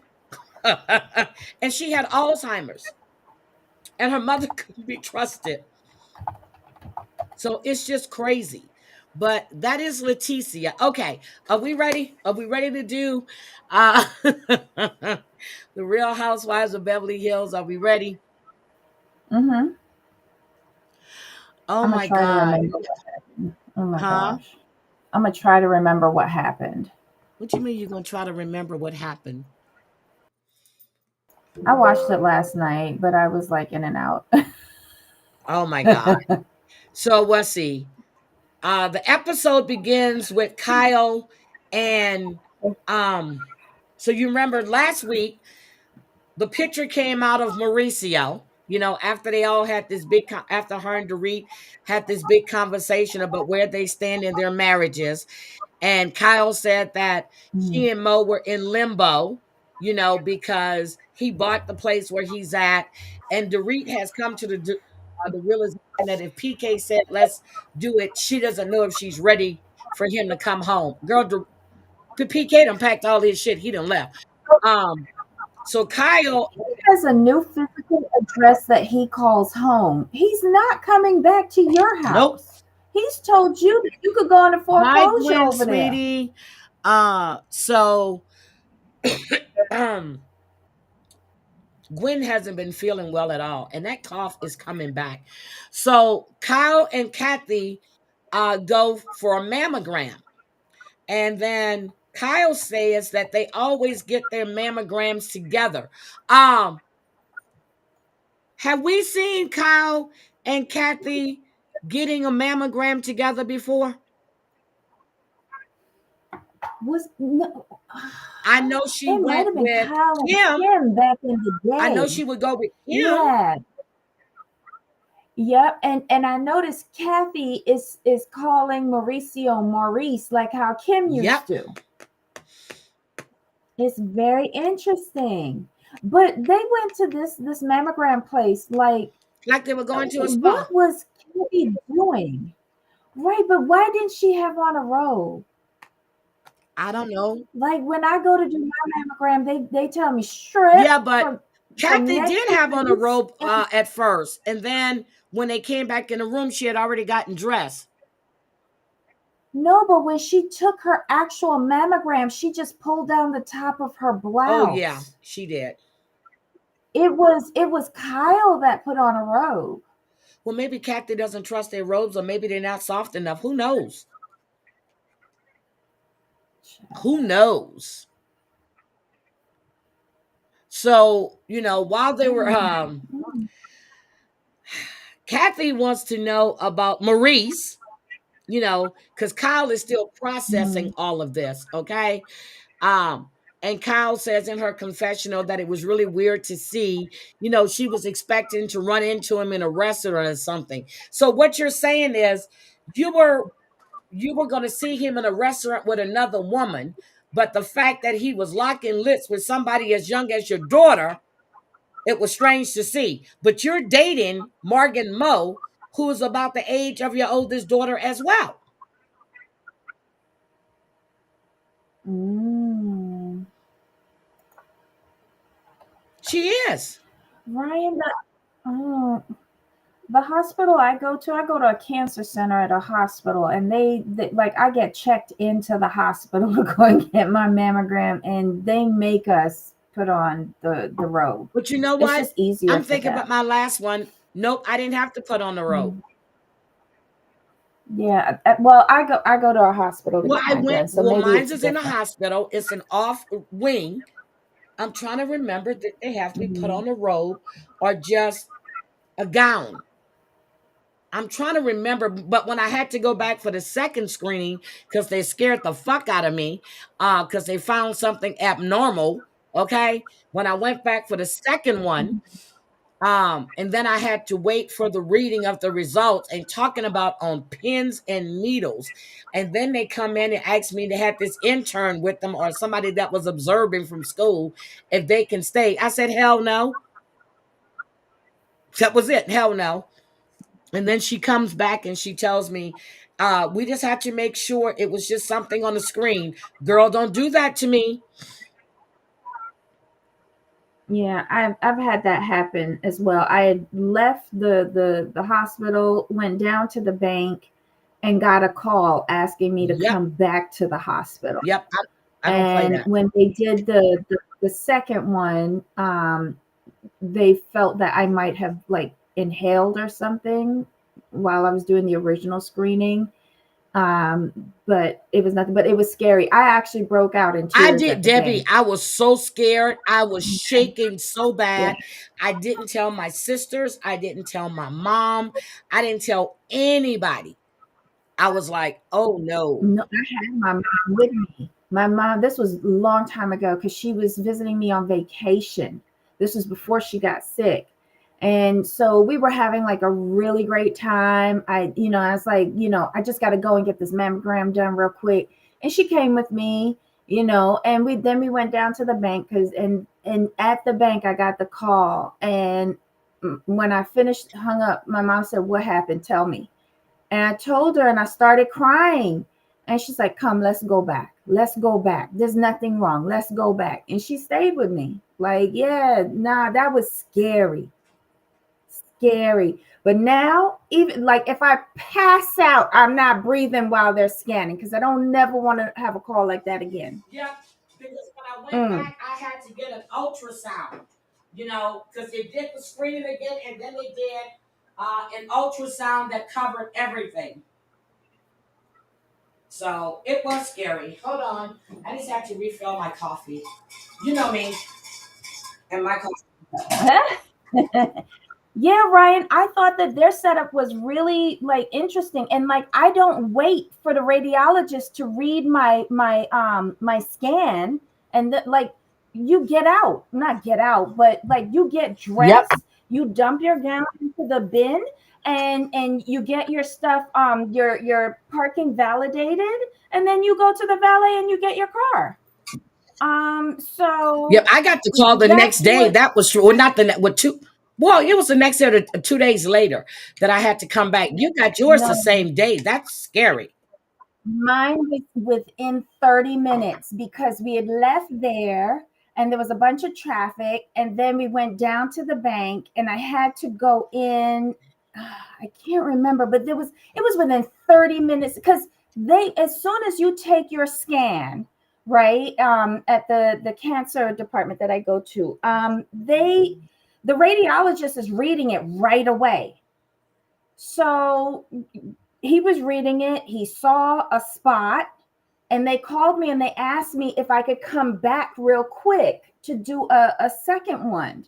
and she had Alzheimer's. And her mother couldn't be trusted. So it's just crazy. But that is Leticia. Okay. Are we ready? Are we ready to do the Real Housewives of Beverly Hills? Are we ready? Mm-hmm. Oh my God. Oh my gosh. I'm going to try to remember what happened. What do you mean you're going to try to remember what happened? I watched it last night, but I was like in and out. Oh my God. So let's see. The episode begins with Kyle and so you remember last week the picture came out of Mauricio, after they all had this big after her and Dorit had this big conversation about where they stand in their marriages. And Kyle said that he and Mo were in limbo, because he bought the place where he's at. And Dorit has come to the realization that if PK said, let's do it, she doesn't know if she's ready for him to come home. Girl, PK done packed all his shit. He done left. So Kyle has a new physical address that he calls home. He's not coming back to your house. Nope. He's told you that you could go on a foreclosure Gwen, over sweetie. So Gwen hasn't been feeling well at all, and that cough is coming back. So Kyle and Kathy go for a mammogram, and then Kyle says that they always get their mammograms together. Have we seen Kyle and Kathy getting a mammogram together before? Was no, I know she it might went have been with Kyle and Kim. Kim back in the I know day. she would go with Kim. Yeah. Yep. And I noticed Kathy is calling Mauricio Maurice like how Kim used Yep. to. It's very interesting. But they went to this mammogram place like they were going to a spa. what was Kathy doing? Right, but why didn't she have on a robe? I don't know. Like when I go to do my mammogram, they tell me strip. Yeah, but Kathy neck did to have on a waist. robe at first, and then when they came back in the room, she had already gotten dressed. No, but when she took her actual mammogram, she just pulled down the top of her blouse. Oh yeah, she did. It was Kyle that put on a robe. Well, maybe Kathy doesn't trust their robes, or maybe they're not soft enough. Who knows? Who knows? So, while they were Kathy wants to know about Maurice, because Kyle is still processing all of this, okay? And Kyle says in her confessional that it was really weird to see, she was expecting to run into him in a restaurant or something. So what you're saying is you were going to see him in a restaurant with another woman, but the fact that he was locking lips with somebody as young as your daughter, it was strange to see. But you're dating Morgan Moe, who is about the age of your oldest daughter as well. She is. Ryan, the hospital I go to a cancer center at a hospital, and they like I get checked into the hospital to go and get my mammogram, and they make us put on the robe. But you know what? It's just easier. I'm thinking about my last one. Nope, I didn't have to put on the robe. Yeah, well, I go to a hospital. Well, I went. So well, mine's is in a hospital. It's an off wing. I'm trying to remember that they have me put on a robe or just a gown. I'm trying to remember, but when I had to go back for the second screening because they scared the fuck out of me because they found something abnormal. Okay, when I went back for the second one. And then I had to wait for the reading of the results and talking about on pins and needles. And then they come in and ask me to have this intern with them or somebody that was observing from school if they can stay. I said, hell no. That was it. Hell no. And then she comes back and she tells me, we just have to make sure it was just something on the screen. Girl, don't do that to me. Yeah, I've had that happen as well. I had left the hospital, went down to the bank, and got a call asking me to come back to the hospital. Yep. I don't play that. When they did the second one, they felt that I might have like inhaled or something while I was doing the original screening. But it was nothing, but it was scary. I actually broke out in tears. I did, Debbie. I was so scared. I was shaking so bad. Yeah. I didn't tell my sisters. I didn't tell my mom. I didn't tell anybody. I was like, oh no. No, I had my mom with me. My mom, this was a long time ago because she was visiting me on vacation. This was before she got sick. And so we were having like a really great time. I was like, I just got to go and get this mammogram done real quick. And she came with me, and we went down to the bank and at the bank, I got the call. And when I hung up, my mom said, what happened? Tell me. And I told her and I started crying. And she's like, come, let's go back. Let's go back. There's nothing wrong. Let's go back. And she stayed with me. Like, that was scary. But now, even like if I pass out, I'm not breathing while they're scanning because I don't never want to have a call like that again. Yeah, because when I went back, I had to get an ultrasound, because they did the screening again and then they did an ultrasound that covered everything. So it was scary. Hold on. I just have to refill my coffee. You know me. And my coffee. Yeah, Ryan, I thought that their setup was really like interesting, and like I don't wait for the radiologist to read my scan, and like you get out, not get out, but like you get Yep. dressed, you dump your gown into the bin, and you get your stuff your parking validated, and then you go to the valet and you get your car. Yep. So I got the call the next that's day. what. That was true. Or not the next, what two? Well, it was the next day or 2 days later that I had to come back. You got yours the No, same day. That's scary. mine was within 30 minutes because we had left there and there was a bunch of traffic. And then we went down to the bank and I had to go in. I can't remember, but it was within 30 minutes because as soon as you take your scan, right, at the cancer department that I go to, the radiologist is reading it right away. So he was reading it, he saw a spot, and they called me and they asked me if I could come back real quick to do a second one.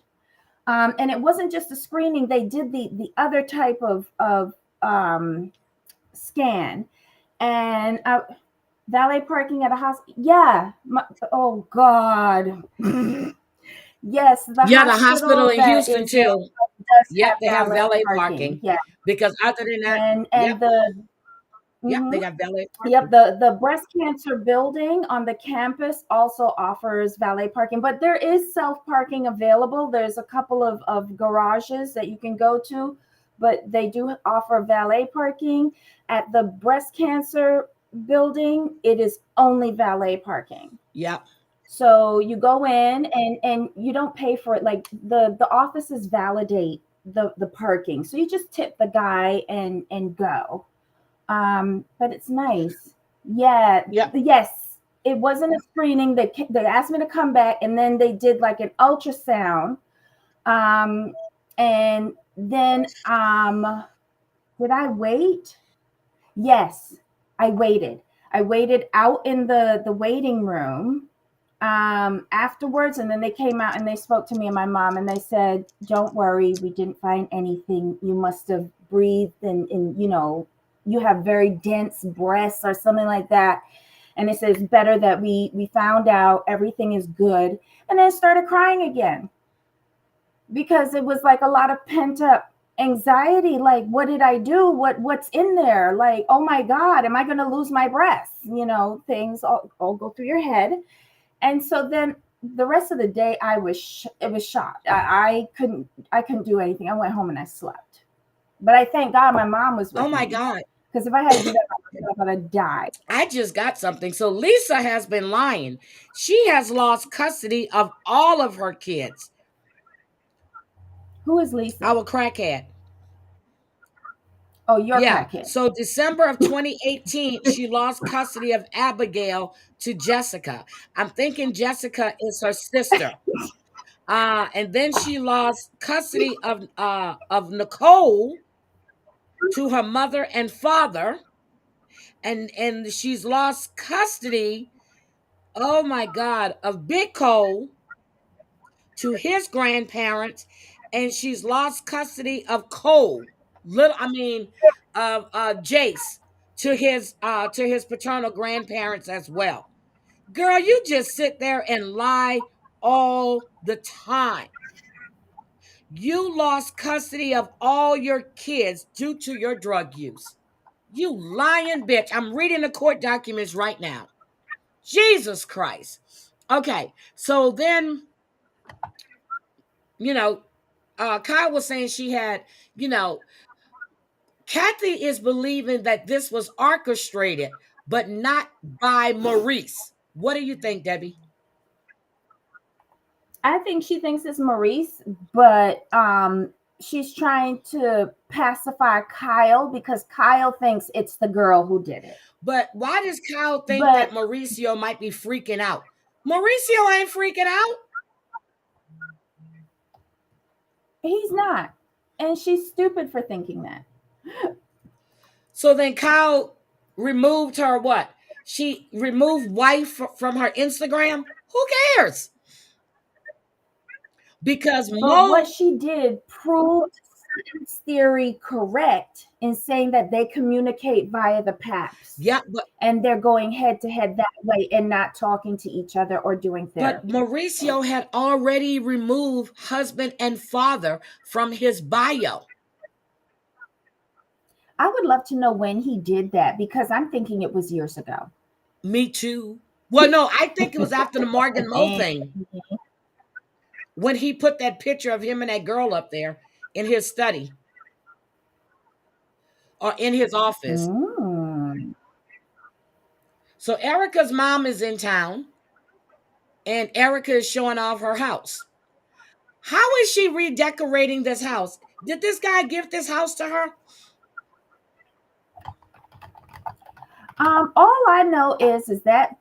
And it wasn't just a screening, they did the other type of scan. And valet parking at a hospital. Yeah. Oh, God. Yes, the Yeah, the hospital hospital in that Houston is there too. does Yep, have they have valet valet parking. parking. Yeah. Because other than that, yep, And the yep, they mhm. got valet Yep, parking. the breast cancer building on the campus also offers valet parking, but there is self parking available. There's a couple of garages that you can go to, but they do offer valet parking. At the breast cancer building, it is only valet parking. Yep. So you go in and you don't pay for it. Like the offices validate the parking. So you just tip the guy and go. But it's nice. Yeah, Yep. yes. It wasn't a screening. They asked me to come back, and then they did like an ultrasound. Um, and then did I wait? Yes, I waited. I waited out in the waiting room afterwards, and then they came out and they spoke to me and my mom, and they said, "Don't worry, we didn't find anything. You must have breathed, and you have very dense breasts or something like that." And it says better that we found out everything is good. And then I started crying again because it was like a lot of pent up anxiety. Like, what did I do? What's in there? Like, oh my God, am I going to lose my breasts? Things all go through your head. And so then the rest of the day, it was shocked. I couldn't do anything. I went home and I slept. But I thank God my mom was Oh with my me God. because if I had to do that by myself, I'd have died. I just got something. So Lisa has been lying. She has lost custody of all of her kids. Who is Lisa? Our crackhead. Oh, your Yeah. crackhead. So December of 2018, she lost custody of Abigail to Jessica. I'm thinking Jessica is her sister. And then she lost custody of Nicole to her mother and father. And she's lost custody, oh my God, of Big Cole to his grandparents, and she's lost custody of Cole, of Jace to his paternal grandparents as well. Girl, you just sit there and lie all the time. You lost custody of all your kids due to your drug use. You lying bitch. I'm reading the court documents right now. Jesus Christ. Okay, so then, you know, Kyle was saying she had, you know, Kathy is believing that this was orchestrated, but not by Maurice. What do you think, Debbie? I think she thinks it's Maurice, but she's trying to pacify Kyle because Kyle thinks it's the girl who did it. But why does Kyle think that But Mauricio might be freaking out? Mauricio ain't freaking out. he's not. And she's stupid for thinking that. So then Kyle removed her what? She removed wife from her Instagram? Who cares? Because But what Mo, she did proved Sutton's theory correct in saying that they communicate via the PAPs? Yeah, but And they're going head to head that way and not talking to each other or doing but therapy. Mauricio had already removed husband and father from his bio. I would love to know when he did that because I'm thinking it was years ago. Me too. Well, no, I think it was after the Morgan Moe thing when he put that picture of him and that girl up there in his study or in his office. Mm. So Erica's mom is in town and Erica is showing off her house. How is she redecorating this house? Did this guy give this house to her? All I know is that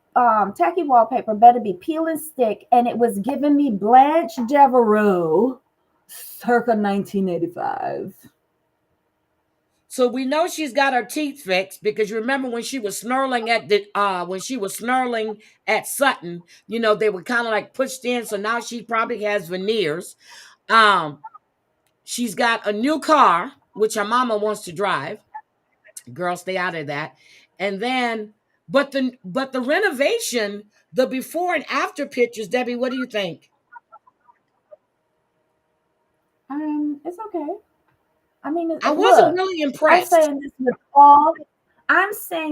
tacky wallpaper better be peel and stick, and it was giving me Blanche Devereaux, circa 1985. So we know she's got her teeth fixed because you remember when she was snarling at Sutton, you know, they were kind of like pushed in. So now she probably has veneers. She's got a new car, which her mama wants to drive. Girl, stay out of that. And then, but the renovation, the before and after pictures, Debbie, what do you think? It's okay. I mean, I wasn't look, really I'm impressed. saying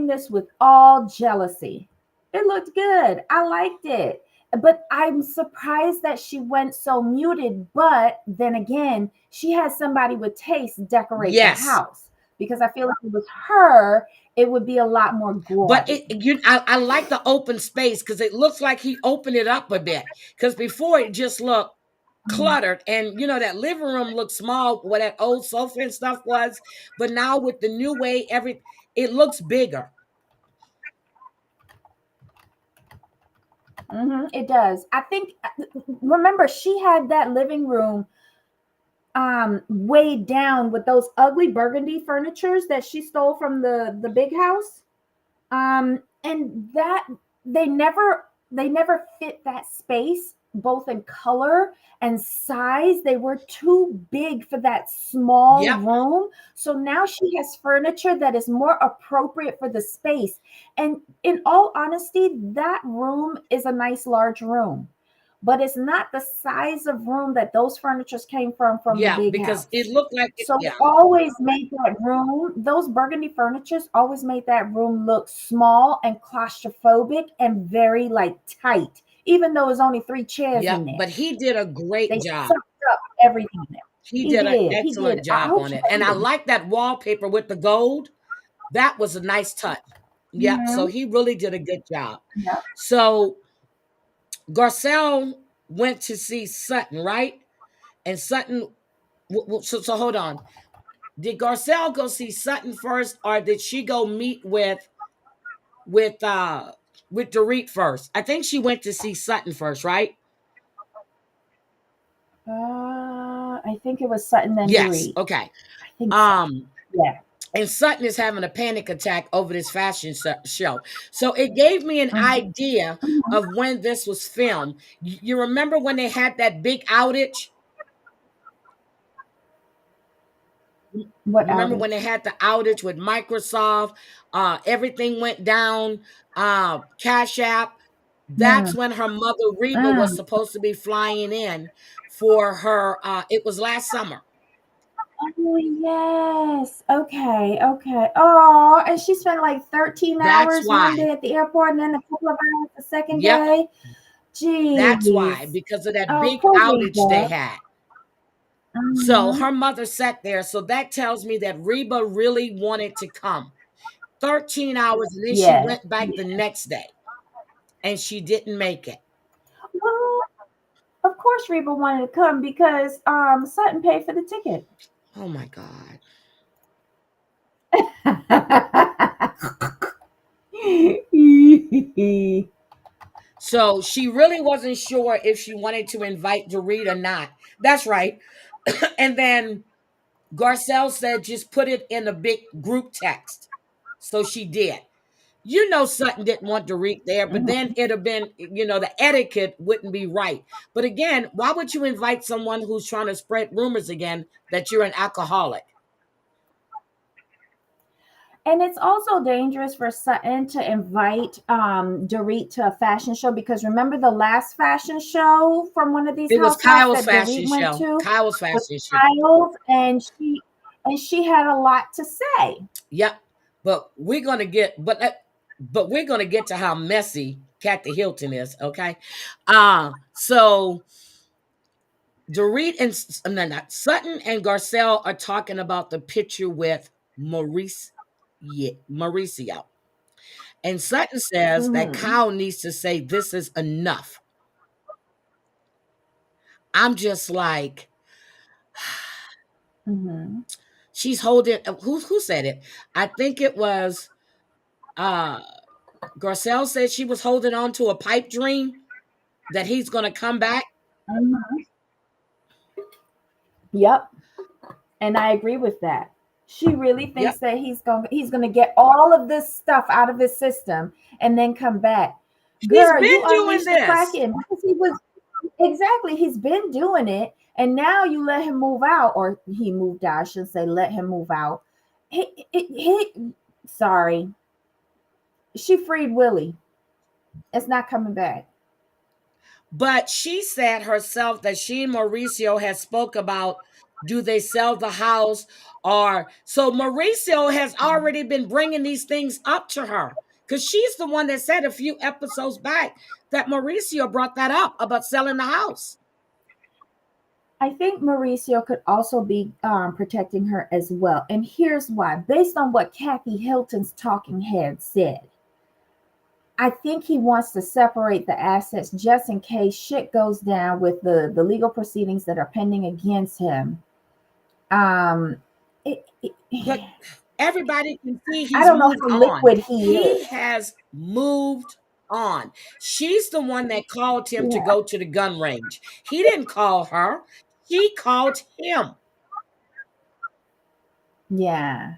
this with all jealousy. It looked good. I liked it. But I'm surprised that she went so muted. But then again, she has somebody with taste decorate Yes. the house. Because I feel like if it was her, it would be a lot more gaudy. But I like the open space because it looks like he opened it up a bit. Because before it just looked cluttered, and you know that living room looked small where that old sofa and stuff was. But now with the new way, it looks bigger. It does. I think. Remember, she had that living room weighed down with those ugly burgundy furnitures that she stole from the big house. And that they never fit that space, both in color and size. They were too big for that small Yep. room. So now she has furniture that is more appropriate for the space. And in all honesty, that room is a nice large room. But it's not the size of room that those furnitures came from Yeah, the big because house. it looked like So yeah. it always made that room, those burgundy furnitures always made that room look small and claustrophobic and very like tight, even though there's only 3 chairs Yep, in there. but he did a great They job. sucked up everything in there. He He did an did. He excellent did. I job hope on she it. And I paid him. like that wallpaper with the gold. That was a nice touch. Yep. So he really did a good job. Yeah. So Garcel went to see Sutton, right? And Sutton, so hold on. Did Garcel go see Sutton first, or did she go meet with Dorit first? I think she went to see Sutton first, right? I think it was Sutton and Yes. Dorit. Okay. I think so. Yeah. And Sutton is having a panic attack over this fashion show. So it gave me an idea of when this was filmed. You remember when they had that big outage? What Remember outage? when they had the outage with Microsoft? Everything went down. Cash App. That's when her mother Reba was supposed to be flying in for her. It was last summer. Oh, yes. Okay. Okay. Oh, and she spent like 13 That's hours one why. day at the airport and then a couple of hours the second Yep. day. Jeez. That's why, because of that big poor outage they Reba. had. So her mother sat there. So that tells me that Reba really wanted to come. 13 hours, and then she Yes. went back the next day. And she didn't make it. Well, of course Reba wanted to come because Sutton paid for the ticket. Oh my God. So she really wasn't sure if she wanted to invite Dorit or not. That's right. And then Garcel said just put it in a big group text. So she did. You know, Sutton didn't want Dorit there, but then it'd have been, the etiquette wouldn't be right. But again, why would you invite someone who's trying to spread rumors again that you're an alcoholic? And it's also dangerous for Sutton to invite Dorit to a fashion show, because remember the last fashion show from one of these It was housewives Kyle's that fashion Dorit went show. to? Kyle's Was fashion show. Kyle's, and she had a lot to say. Yep. But we're gonna get to how messy Kathy Hilton is, okay? So Dorit and not Sutton and Garcel are talking about the picture with Mauricio. And Sutton says that Kyle needs to say this is enough. I'm just like, she's holding. Who said it? I think it was Garcelle said she was holding on to a pipe dream that he's going to come back. Yep, and I agree with that. She really thinks that he's going to get all of this stuff out of his system and then come back. Girl, he's been you doing unleashed the Kraken, because he was exactly. He's been doing it, and now you let him move out, or he moved out. I should say, let him move out. Sorry, she freed Willie. It's not coming back. But she said herself that she and Mauricio had spoke about, do they sell the house? Or so Mauricio has already been bringing these things up to her, because she's the one that said a few episodes back that Mauricio brought that up about selling the house. I think Mauricio could also be protecting her as well. And here's why. Based on what Kathy Hilton's talking head said, I think he wants to separate the assets just in case shit goes down with the legal proceedings that are pending against him. But everybody can see he's I don't know moved how on. liquid he is. Has moved on. She's the one that called him to go to the gun range. He didn't call her. She called him. Yeah.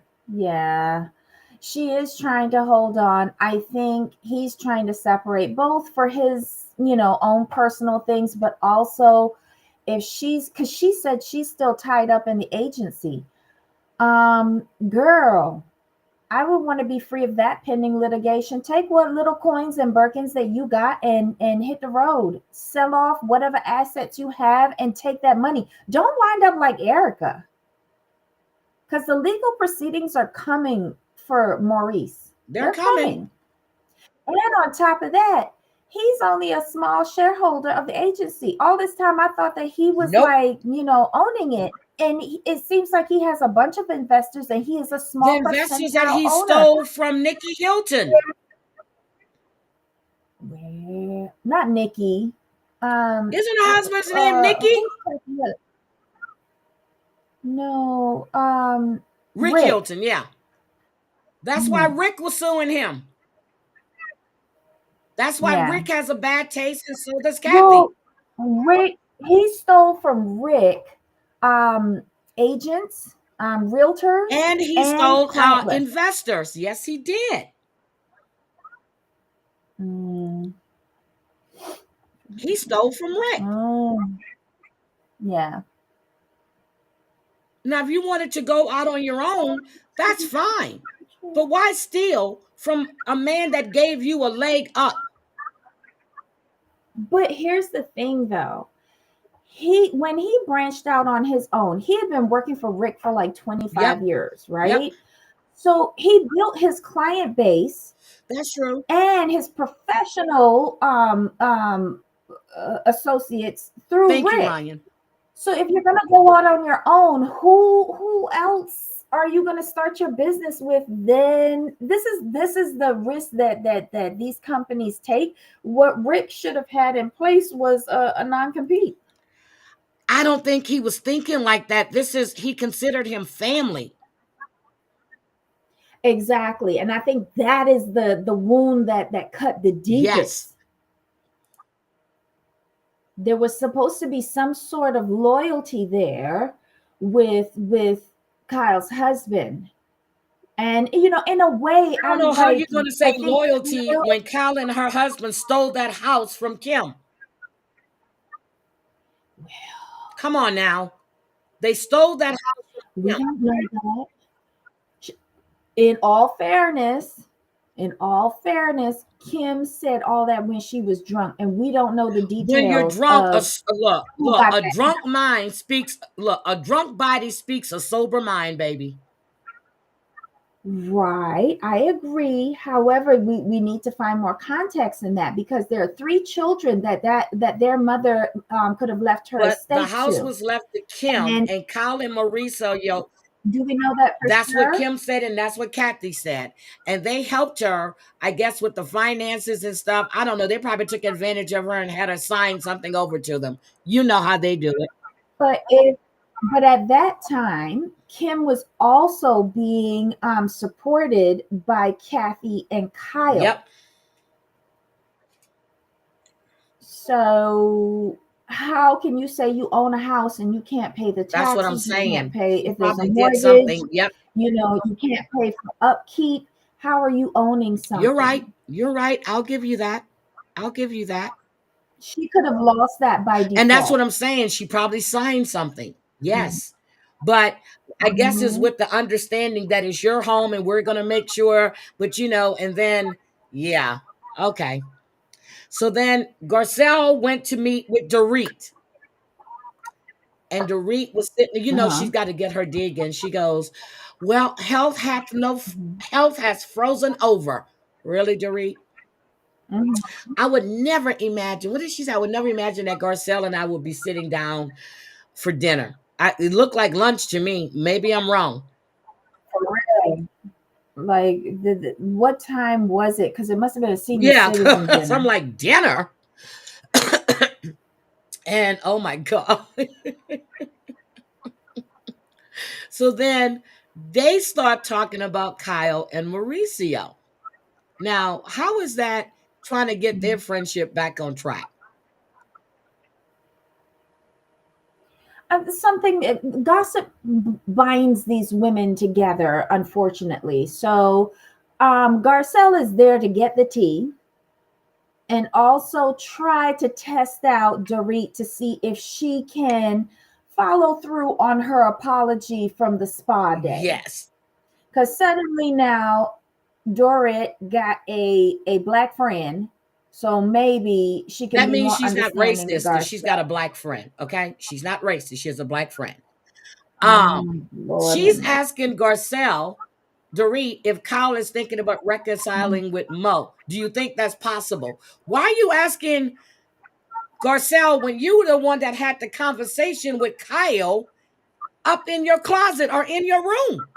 She is trying to hold on. I think he's trying to separate both for his, own personal things, but also because she said she's still tied up in the agency. Girl, I would want to be free of that pending litigation. Take what little coins and Birkins that you got and hit the road. Sell off whatever assets you have and take that money. Don't wind up like Erica. Because the legal proceedings are coming for Maurice. They're coming. And on top of that, he's only a small shareholder of the agency. All this time, I thought that he was owning it. And it seems like he has a bunch of investors, and he is a small the investors that he stole from Nikki Hilton. Not Nikki. Isn't her husband's name Nikki? No. Rick Hilton, yeah. That's why Rick was suing him. That's why Rick has a bad taste, and so does Kathy. Well, he stole from Rick agents, realtors, and he stole investors. Yes, he did. He stole from Rick. Yeah. Now, if you wanted to go out on your own, that's fine. But why steal from a man that gave you a leg up? But here's the thing, though. When he branched out on his own, he had been working for Rick for like 25 years, right? Yep. So he built his client base. That's true. And his professional associates through Rick. Thank you, Ryan. So if you're gonna go out on your own, who else are you gonna start your business with? Then this is the risk that these companies take. What Rick should have had in place was a non-compete. I don't think he was thinking like that. He considered him family. Exactly. And I think that is the wound that cut the deepest. Yes. There was supposed to be some sort of loyalty there with Kyle's husband. And in a way, I don't I'm know how like, you're going to I say think loyalty when Kyle and her husband stole that house from Kim. Come on now. They stole that house from we Kim. don't know that. In all fairness, Kim said all that when she was drunk, and we don't know the When you're details drunk, of who look, got a that. drunk mind speaks, look, a drunk body speaks a sober mind, baby. Right, I agree. However, we need to find more context in that, because there are three children that their mother could have left her But the estate house to. was left to Kim And and Kyle and Mauricio. do we know that for That's what sure? Kim said, and that's what Kathy said. And they helped her, I guess, with the finances and stuff. I don't know. They probably took advantage of her and had her sign something over to them. You know how they do it. But at that time, Kim was also being supported by Kathy and Kyle. Yep. So how can you say you own a house and you can't pay the That's what I'm taxes? You can't saying. pay She if there's a probably did mortgage. something. Yep. You can't pay for upkeep. How are you owning You're right. something? You're right. I'll give you that. I'll give you that. She could have lost that by And that's what default. I'm saying. She probably signed something. Yes. But I guess it's Mhm. with the understanding that it's your home and we're going to make sure, but and then, yeah. Okay. So then Garcelle went to meet with Dorit. And Dorit was sitting, she's Uh-huh. got to get her dig in. She goes, well, Mhm. health has frozen over. Really, Dorit? Mhm. I would never imagine. What did she say? I would never imagine that Garcelle and I would be sitting down for dinner. It looked like lunch to me. Maybe I'm wrong. For real. Like, what time was it? Because it must have been a senior Yeah, citizen so I'm dinner. like, dinner? And oh my God. So then they start talking about Kyle and Mauricio. Now, how is that trying to get their friendship back on track? Gossip binds these women together, unfortunately. So, Garcelle is there to get the tea and also try to test out Dorit to see if she can follow through on her apology from the spa day. Yes. Because suddenly now Dorit got a black friend, so maybe she can That be means more she's not understanding of racist because she's got a Garcelle. black friend. Okay. She's not racist. She has a black friend. Lord have She's mercy. asking Garcelle, Dorit, if Kyle is thinking about reconciling with Mo. Do you think that's possible? Why are you asking Garcelle when you were the one that had the conversation with Kyle up in your closet or in your room?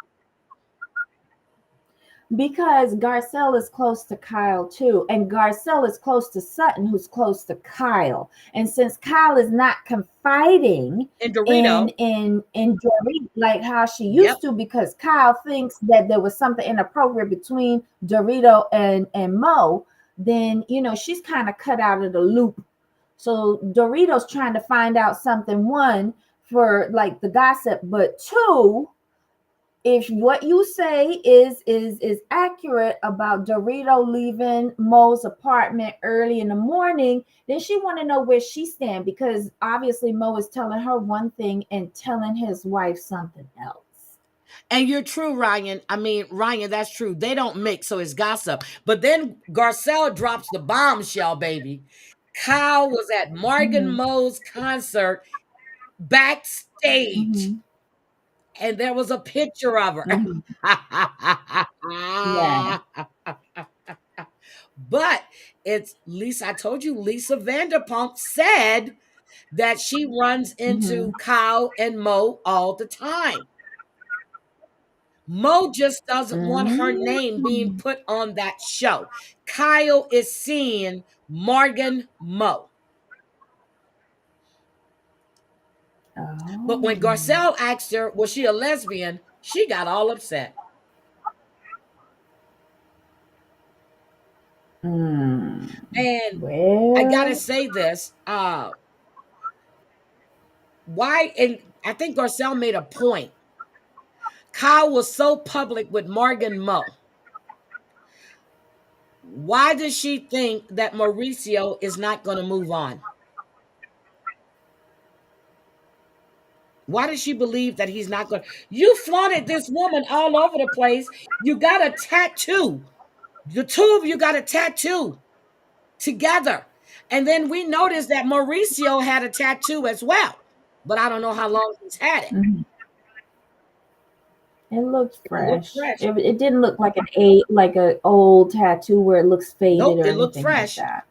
Because Garcelle is close to Kyle too, and Garcelle is close to Sutton, who's close to Kyle. And since Kyle is not confiding In Dorito. in Dorit like how she Yep. used to, because Kyle thinks that there was something inappropriate between Dorito and Mo, then she's kind of cut out of the loop. So Dorito's trying to find out something, one, for like the gossip, but two, if what you say is accurate about Dorito leaving Mo's apartment early in the morning, then she want to know where she stand, because obviously Mo is telling her one thing and telling his wife something else. And you're true, Ryan. I mean, Ryan, that's true. They don't mix, so it's gossip. But then Garcelle drops the bombshell, baby. Kyle was at Morgan Mm-hmm. Mo's concert backstage, Mm-hmm. and there was a picture of her. Mm-hmm. Yeah. But it's Lisa. I told you, Lisa Vanderpump said that she runs Mm-hmm. into Kyle and Mo all the time. Mo just doesn't want her name being Mm-hmm. put on that show. Kyle is seeing Morgan Mo. But Oh. when Garcelle asked her, was she a lesbian? She got all upset. Mm. And I gotta Well. say this. Why? And I think Garcelle made a point. Kyle was so public with Morgan Moe. Why does she think that Mauricio is not going to move on? Why does she believe that he's not going to? You flaunted this woman all over the place. You got a tattoo. The two of you got a tattoo together. And then we noticed that Mauricio had a tattoo as well. But I don't know how long he's had it. Mhm. It looked It looked fresh. fresh. It didn't look like an old tattoo where it looks faded Nope, or it looked anything like fresh. that.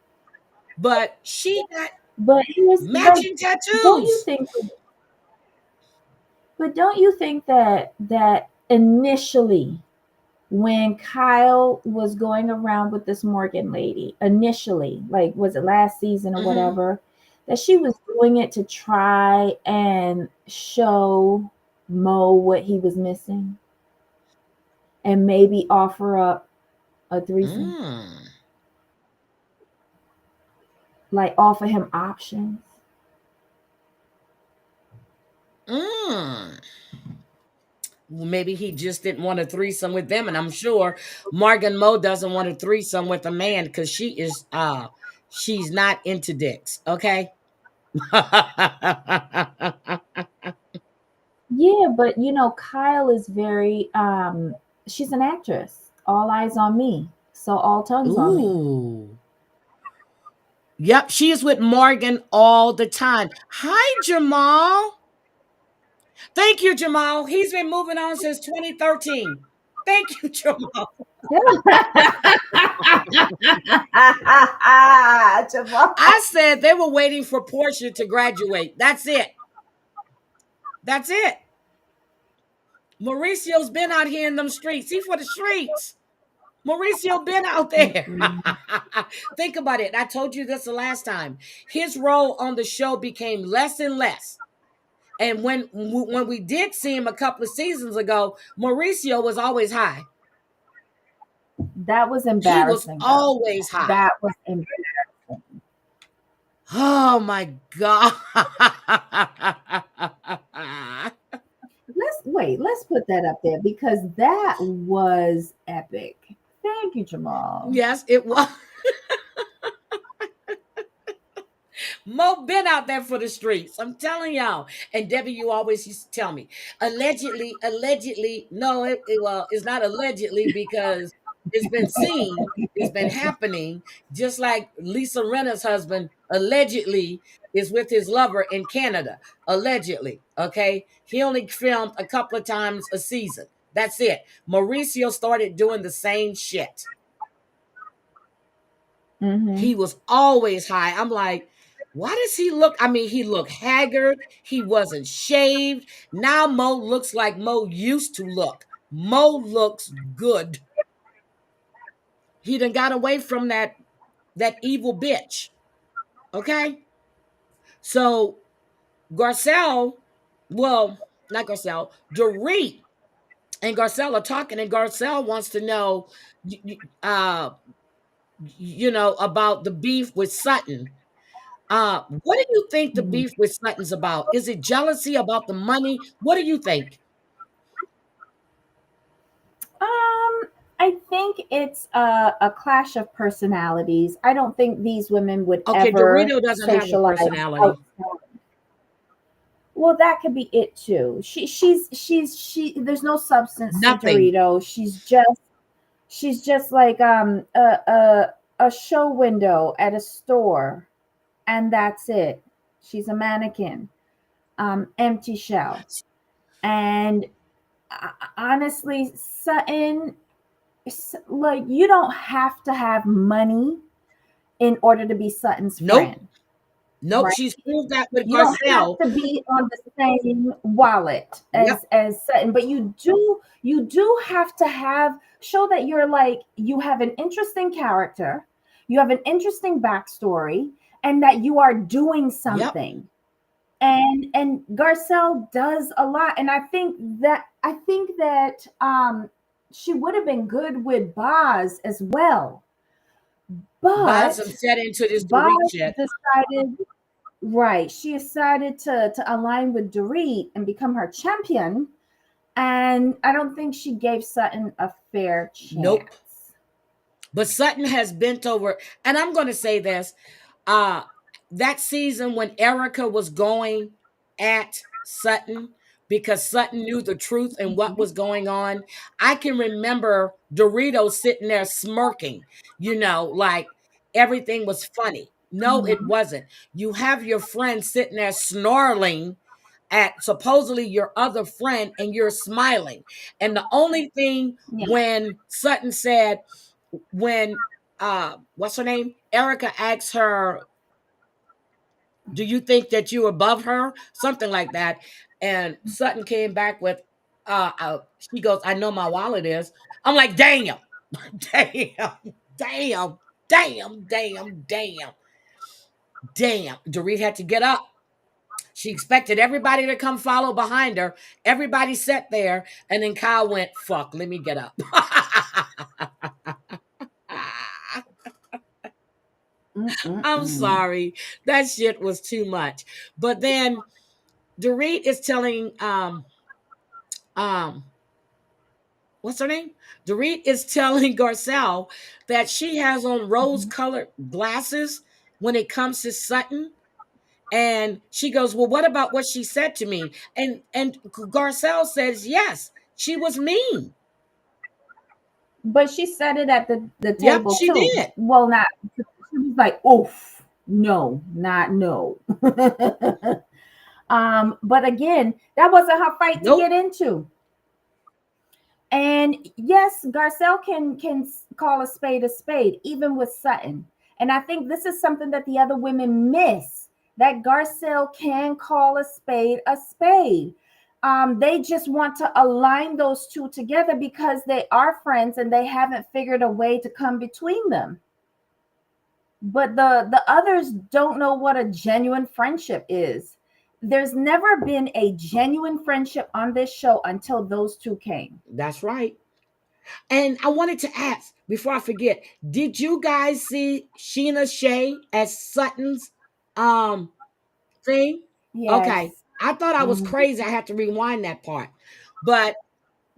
But she got But matching don't you tattoos. think? But don't you think that initially, when Kyle was going around with this Morgan lady, initially, like was it last season or Mhm. whatever, that she was doing it to try and show Mo what he was missing, and maybe offer up a threesome, like offer him options? Maybe he just didn't want a threesome with them, and I'm sure Morgan Moe doesn't want a threesome with a man because she's not into dicks. Okay. Yeah, but Kyle is very she's an actress. All eyes on me. So all tongues on me. Ooh. Yep, she is with Morgan all the time. Hi, Jamal. Thank you, Jamal. He's been moving on since 2013. Thank you, Jamal. Jamal. I said they were waiting for Portia to graduate. That's it. That's it. Mauricio's been out here in them streets. He for the streets. Mauricio been out there. Think about it. I told you this the last time. His role on the show became less and less. And when we did see him a couple of seasons ago, Mauricio was always high. That was He was embarrassing. always high. That was embarrassing. Oh my God. Let's put that up there because that was epic. Thank you, Jamal. Yes, it was. Mo been out there for the streets. I'm telling y'all. And Debbie, you always used to tell me, allegedly. No, it's not allegedly because it's been seen. It's been happening. Just like Lisa Rinna's husband allegedly is with his lover in Canada. Allegedly, okay? He only filmed a couple of times a season. That's it. Mauricio started doing the same shit. Mm-hmm. He was always high. I'm like, why does he look? I mean, he looked haggard. He wasn't shaved. Now Mo looks like Mo used to look. Mo looks good. He done got away from that evil bitch. Okay? So Garcel, well, not Garcel, Dorit and Garcel are talking, and Garcel wants to know, about the beef with Sutton. What do you think the beef with Sutton's about? Is it jealousy about the money? What do you think? I think it's a clash of personalities. I don't think these women would Okay, ever Dorito doesn't have a socialize personality. outside. Well, that could be it too. She there's no substance Nothing. to Dorito. She's just like a show window at a store, and that's it. She's a mannequin, empty shell. And honestly, Sutton, like, you don't have to have money in order to be Sutton's friend. Nope, right? She's proved that with You don't Garcel. have to be on the same wallet as Sutton, but you do have to show that you have an interesting character, you have an interesting backstory, and that you are doing something. And Garcel does a lot, and I think that she would have been good with Boz as well. But Boz set into this Boz shit. she decided to align with Dorit and become her champion. And I don't think she gave Sutton a fair Nope. chance. But Sutton has bent over, and I'm going to say this: that season when Erica was going at Sutton because Sutton knew the truth and what was going on, I can remember Dorito sitting there smirking, like everything was funny. No, it Mhm. wasn't. You have your friend sitting there snarling at supposedly your other friend and you're smiling. And the only thing Yeah. when Sutton said, when what's her name? Erica asked her, do you think that you're above her? Something like that. And Sutton came back with, she goes, I know my wallet is. I'm like, damn, damn, damn, damn, damn, damn, damn. Dorit had to get up. She expected everybody to come follow behind her. Everybody sat there, and then Kyle went, fuck, let me get up. I'm Mm-mm-mm. sorry. That shit was too much. But then Dorit is telling um what's her name? Dorit is telling Garcel that she has on Mhm. rose-colored glasses when it comes to Sutton. And she goes, well, what about what she said to me? And Garcel says, yes, she was mean. But she said it at the Yep, table she too. did. Well, not she was like, oof, no, not no. But again, that wasn't her fight to Nope. get into. And yes, Garcelle can call a spade, even with Sutton. And I think this is something that the other women miss, that Garcelle can call a spade a spade. They just want to align those two together because they are friends and they haven't figured a way to come between them. But the others don't know what a genuine friendship is. There's never been a genuine friendship on this show until those two came. That's right. And I wanted to ask before I forget, did you guys see Sheena Shea as Sutton's um thing? Okay. Yes. I thought I was Mhm. crazy. I had to rewind that part. But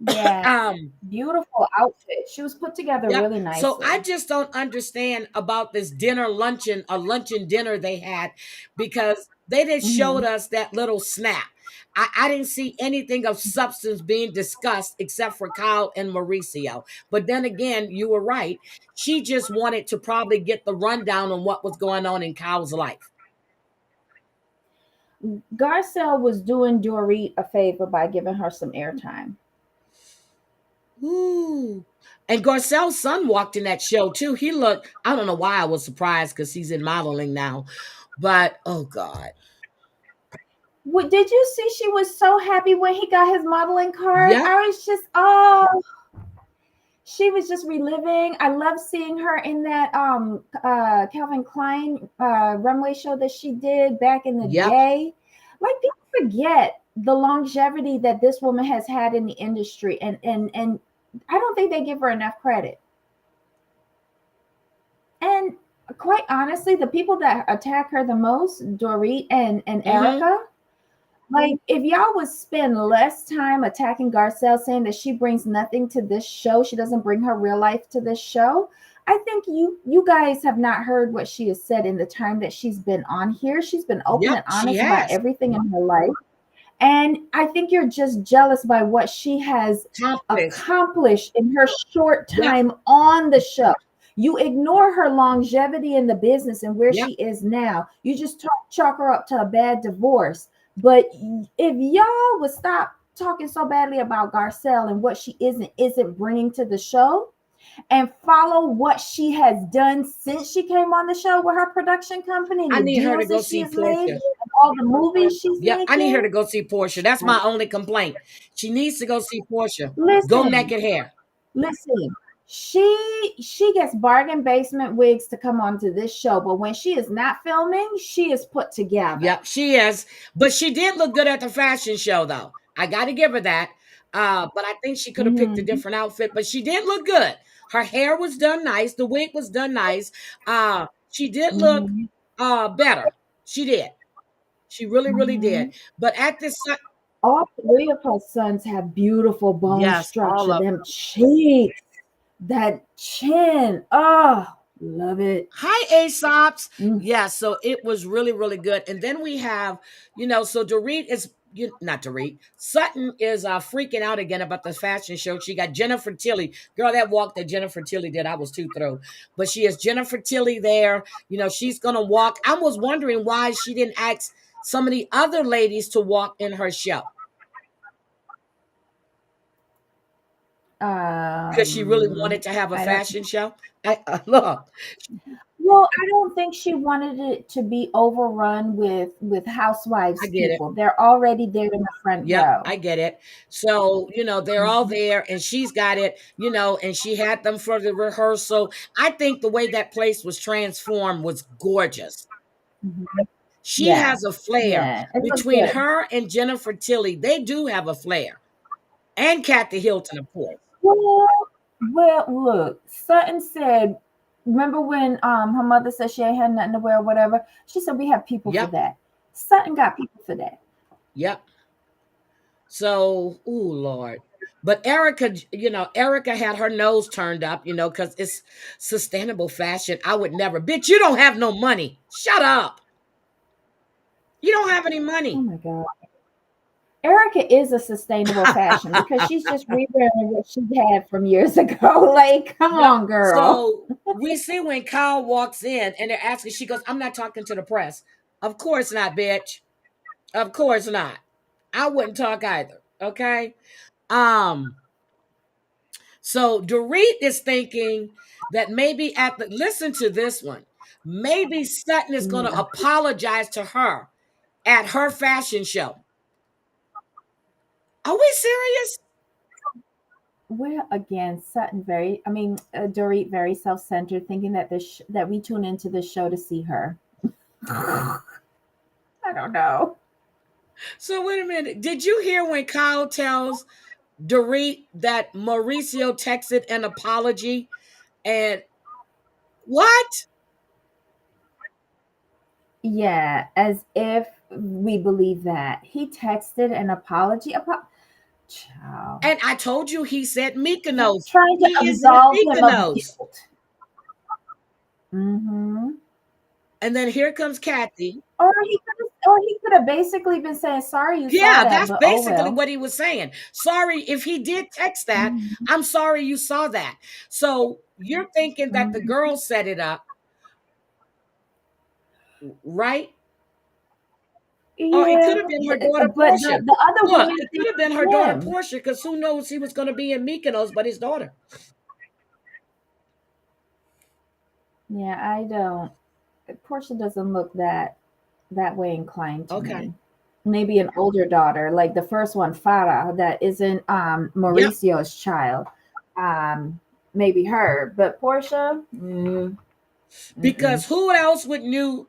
Yeah. um Beautiful outfit. She was put together yep. really So I nicely. just don't understand about this dinner luncheon, a luncheon dinner they had, because they just showed Mhm. us that little snap. I didn't see anything of substance being discussed except for Kyle and Mauricio. But then again, you were right. She just wanted to probably get the rundown on what was going on in Kyle's life. Garcelle was doing Dorit a favor by giving her some airtime. Ooh. And Garcel's son walked in that show too. He looked, I don't know why I was surprised because he's in modeling now. But oh God. What did you see? She was so happy when he got his modeling card. Yep. I was just, oh, she was just reliving. I love seeing her in that Calvin Klein runway show that she did back in the Yep. day. Like, people forget the longevity that this woman has had in the industry, and I don't think they give her enough credit. And quite honestly, the people that attack her the most, Dorit and Mm-hmm. Erica, like, if y'all would spend less time attacking Garcelle, saying that she brings nothing to this show, she doesn't bring her real life to this show. I think you guys have not heard what she has said in the time that she's been on here. She's been open Yep, and she honest about has. everything in her life. And I think you're just jealous by what she has Accomplished. accomplished in her short Yep. time on the show. You ignore her longevity in the business and where Yep. she is now. You just chalk her up to a bad divorce. But if y'all would stop talking so badly about Garcelle and what she isn't bringing to the show, and follow what she has done since she came on the show with her production company and I the need her to deals go that she see has made Portia. and all the movies she's Yep, I need her making. to go see Portia. That's my only complaint. She needs to go see Portia. Go Listen, naked hair. listen. She gets bargain basement wigs to come onto this show, but when she is not filming, she is put together. Yep, she is. But she did look good at the fashion show, though. I got to give her that. But I think she could have picked a Mhm. different outfit. But she did look good. Her hair was done nice. The wig was done nice. She did look Mhm. better. She did. She really, really did. Mhm. But at this all three of her sons have beautiful bone Yes, all structure. of Them cheeks, that chin. Oh, love it. Hi, Aesops. Mm. Yeah, so it was really, really good. And then we have, so Dorit is not Dorit. Sutton is freaking out again about the fashion show. She got Jennifer Tilly. Girl, that walk that Jennifer Tilly did, I was too thrilled. But she has Jennifer Tilly there. She's gonna walk. I was wondering why she didn't ask some of the other ladies to walk in her show. Because she really wanted to have a I don't. fashion show. Look, Well, I don't think she wanted it to be overrun with I housewives get it. people. They're already there in the front Yep, row. I get it. So, they're all Mhm, there and she's got it, and she had them for the rehearsal. I think the way that place was transformed was gorgeous. mhm. She Yeah, has a flair. yeah, it looks Between good. her and Jennifer Tilly, they do have a flair. And Kathy Hilton, of course. Well, well, look, Sutton said, remember when her mother said she ain't had nothing to wear or whatever? She said we have people for Yep, that. Sutton got people for that. yep. So, ooh, Lord. But Erica, Erica had her nose turned up, because it's sustainable fashion. I would never. Bitch, you don't have no money. Shut up. You don't have any Oh money. my God. Erica is a sustainable fashion because she's just rewearing what she had from years ago. Like, come Yep. on, girl. So we see when Kyle walks in and they're asking, she goes, I'm not talking to the press. Of course not, bitch. Of course not. I wouldn't talk either. Okay. Um, so Dorit is thinking that maybe listen to this one. Maybe Sutton is gonna Yeah. apologize to her at her fashion show. Are we serious? Well, again, Sutton Dorit very self-centered, thinking that that we tune into this show to see her. I don't know. So wait a minute. Did you hear when Kyle tells Dorit that Mauricio texted an apology? And what? Yeah, as if we believe that he texted an apology. Child. And I told you he said Mykonos. Trying to He is in absolve him of Mykonos. guilt. Mm-hmm. And then here comes Kathy. Or he could have basically been saying, "Sorry, you saw Yeah, that, that's but oh basically well." what he was saying. Sorry, if he did text that, Mhm, I'm sorry you saw that. So you're thinking that the mhm. girl set it up, right? Or it could Yeah, have been her daughter but Portia. the other Look, women it think could have been her daughter it's him. Portia, because who knows he was going to be in Mykonos but his daughter. Yeah, I don't. Portia doesn't look that way inclined to Okay. me. Maybe an older daughter, like the first one, Farah, that isn't Yep. Mauricio's child. Maybe her, but Portia, Because who else would know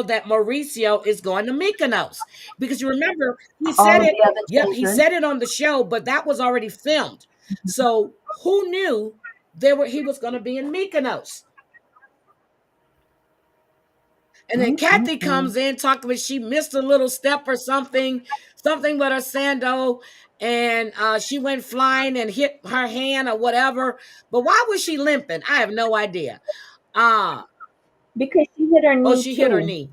that Mauricio is going to Mykonos? Because you remember he all said of it. the other Yep, he children. said it on the show, but that was already filmed. So who knew he was going to be in Mykonos? And then Kathy Mm-mm-mm. comes in talking about she missed a little step or something with her sandal, and she went flying and hit her hand or whatever. But why was she limping? I have no idea. Uh Because she hit her oh, knee she hit her too. knee.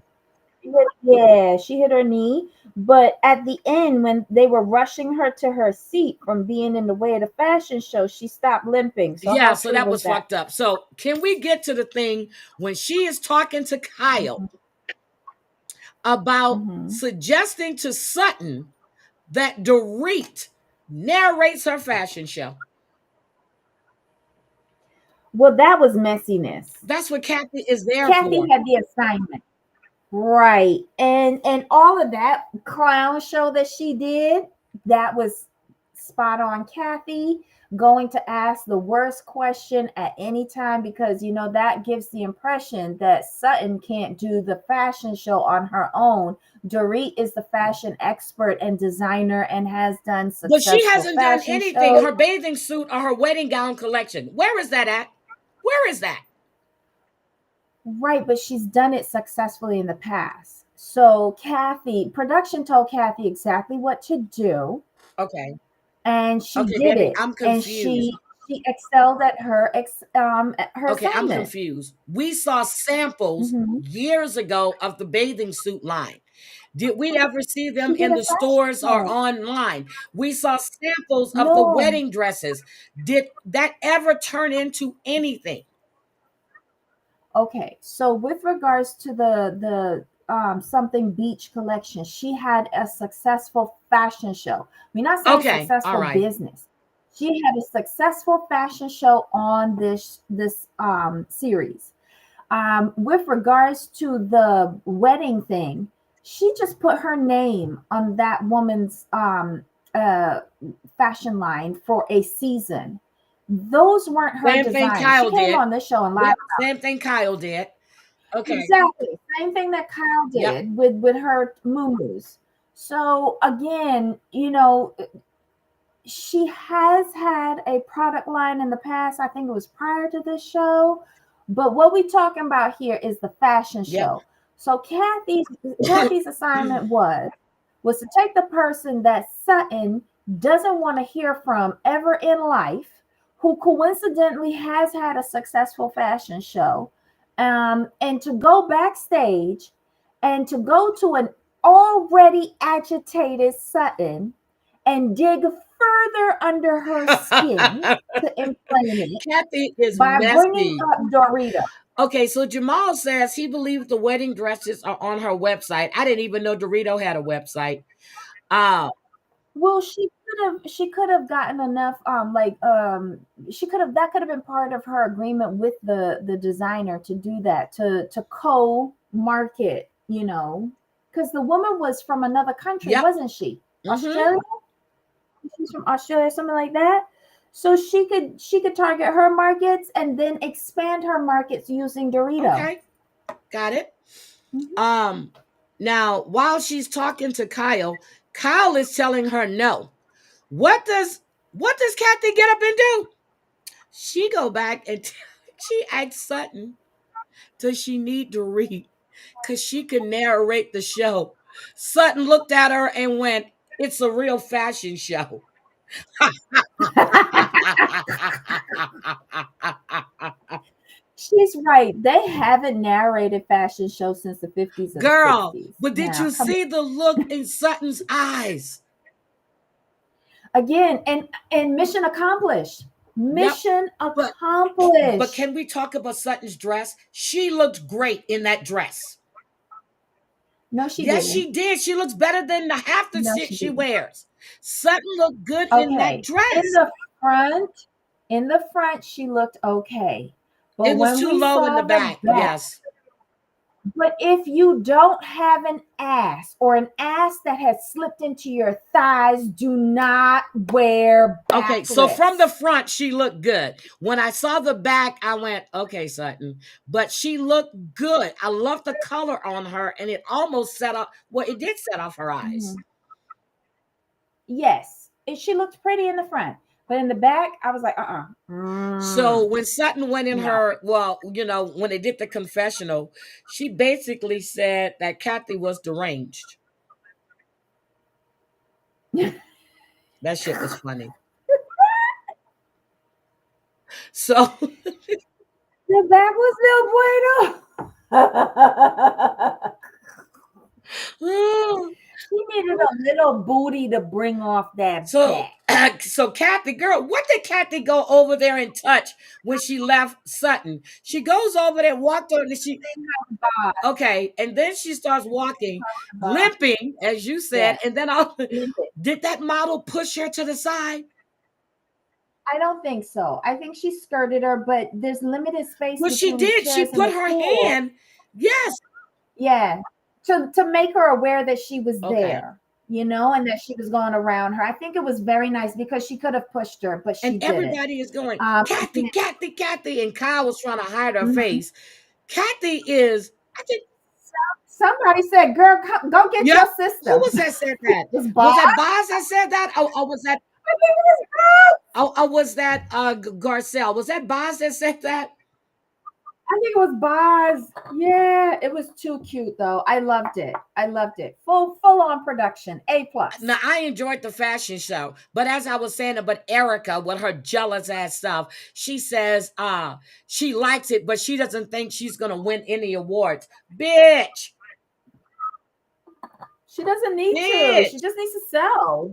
Yeah, she hit her knee. But at the end, when they were rushing her to her seat from being in the way of the fashion show, she stopped limping. So Yeah, how so true that was was that? fucked up. So can we get to the thing when she is talking to Kyle about Hmm. suggesting to Sutton that Dorit narrates her fashion show? Well, that was messiness. That's what Kathy is there Kathy for. had the assignment. Right. And all of that clown show that she did, that was spot on. Kathy going to ask the worst question at any time because that gives the impression that Sutton can't do the fashion show on her own. Dorit is the fashion expert and designer and has done But she successful hasn't done fashion anything. shows. Her bathing suit or her wedding gown collection. Where is that at? Where is that? Right, but she's done it successfully in the past. So Kathy, production told Kathy exactly what to do, Okay. and she Okay, did baby, it, I'm and confused. she excelled at her Okay, I'm assignment. confused. We saw samples Hmm. years ago of the bathing suit line. Did we ever see them She did in a the fashion stores or show. online? We saw samples of the No, wedding dresses. Did that ever turn into anything? okay. So with regards to the something beach collection, she had a successful fashion show. We're not saying Okay, all successful right. business. She had a successful fashion show on this series. With regards to the wedding thing, she just put her name on that woman's uh, fashion line for a season. Those weren't her Same thing designs. She Kyle came did. on this show and lied. Yep, same thing Kyle did. Okay. Exactly. Same thing that Kyle Yep. did with her moo-moos. So again, you know, she has had a product line in the past. I think it was prior to this show. But what we talking about here is the fashion Yep. show. So Kathy's assignment was to take the person that Sutton doesn't want to hear from ever in life, who coincidentally has had a successful fashion show, and to go backstage and to go to an already agitated Sutton and dig further under her skin to inflame it Kathy is by bringing messy. up Dorito. Okay, so Jamal says he believes the wedding dresses are on her website. I didn't even know Dorito had a website. Well, she could have gotten enough she could have that could have been part of her agreement with the designer to do that, to co-market, because the woman was from another country, Yep. wasn't she? Mm-hmm. Australia? She's from Australia, something like that. So she could target her markets and then expand her markets using Dorito. Okay, got it. Mhm. Now while she's talking to Kyle, Kyle is telling her no. What does Kathy get up and do? She go back and she asks Sutton, does she need to read? Because she could narrate the show. Sutton looked at her and went, it's a real fashion show. She's right. They haven't narrated fashion shows since the 50s and Girl, 60s. but did Now, you come see the look in Sutton's eyes? again, and mission accomplished. Yep. Mission But accomplished. can we talk about Sutton's dress? She looked great in that dress. No, she Yes, didn't. she did. She looks better than the half the No, shit she she didn't. wears. Sutton looked good in that Okay. dress. Front, in the front, she looked okay. But It was when too we low in saw the the back. back, Yes. but if you don't have an ass or an ass that has slipped into your thighs, do not wear Okay, so from the backless. front, she looked good. When I saw the back, I went, okay, Sutton. But she looked good. I love the color on her, and it almost set off, well, it did set off her eyes. Mhm. Yes, she looked pretty in the front, but in the back, I was like, So when Sutton went in no. her, well, when they did the confessional, she basically said that Kathy was deranged. That shit was funny. So The back was no bueno. She needed a little booty to bring off that so back. so Kathy, girl, what did Kathy go over there and touch when she left Sutton? She goes over there, walked over, and she okay, and then she starts walking, limping, as you said, Yes. and then did that model push her to the side? I don't think so. I think she skirted her, but there's limited space Well, she between the did. She chairs in put the her pool. hand. Yes. Yeah. To make her aware that she was Okay. there, and that she was going around her. I think it was very nice because she could have pushed her, but she And didn't. everybody is going, Kathy, Kathy, Kathy. And Kyle was trying to hide her Mhm. face. Kathy is, I think. Somebody said, girl, go get your sister. Who was that said that? Was that Boz that said that? Or was that? I think it was Boz. Or was that Garcel? Was that Boz that said that? I think it was Boz. Yeah, it was too cute though. I loved it. I loved it. Full on production. A plus. Now I enjoyed the fashion show, but as I was saying about Erica with her jealous ass stuff, she says she likes it, but she doesn't think she's gonna win any awards. Bitch. She doesn't need to. Bitch. She just needs to sell.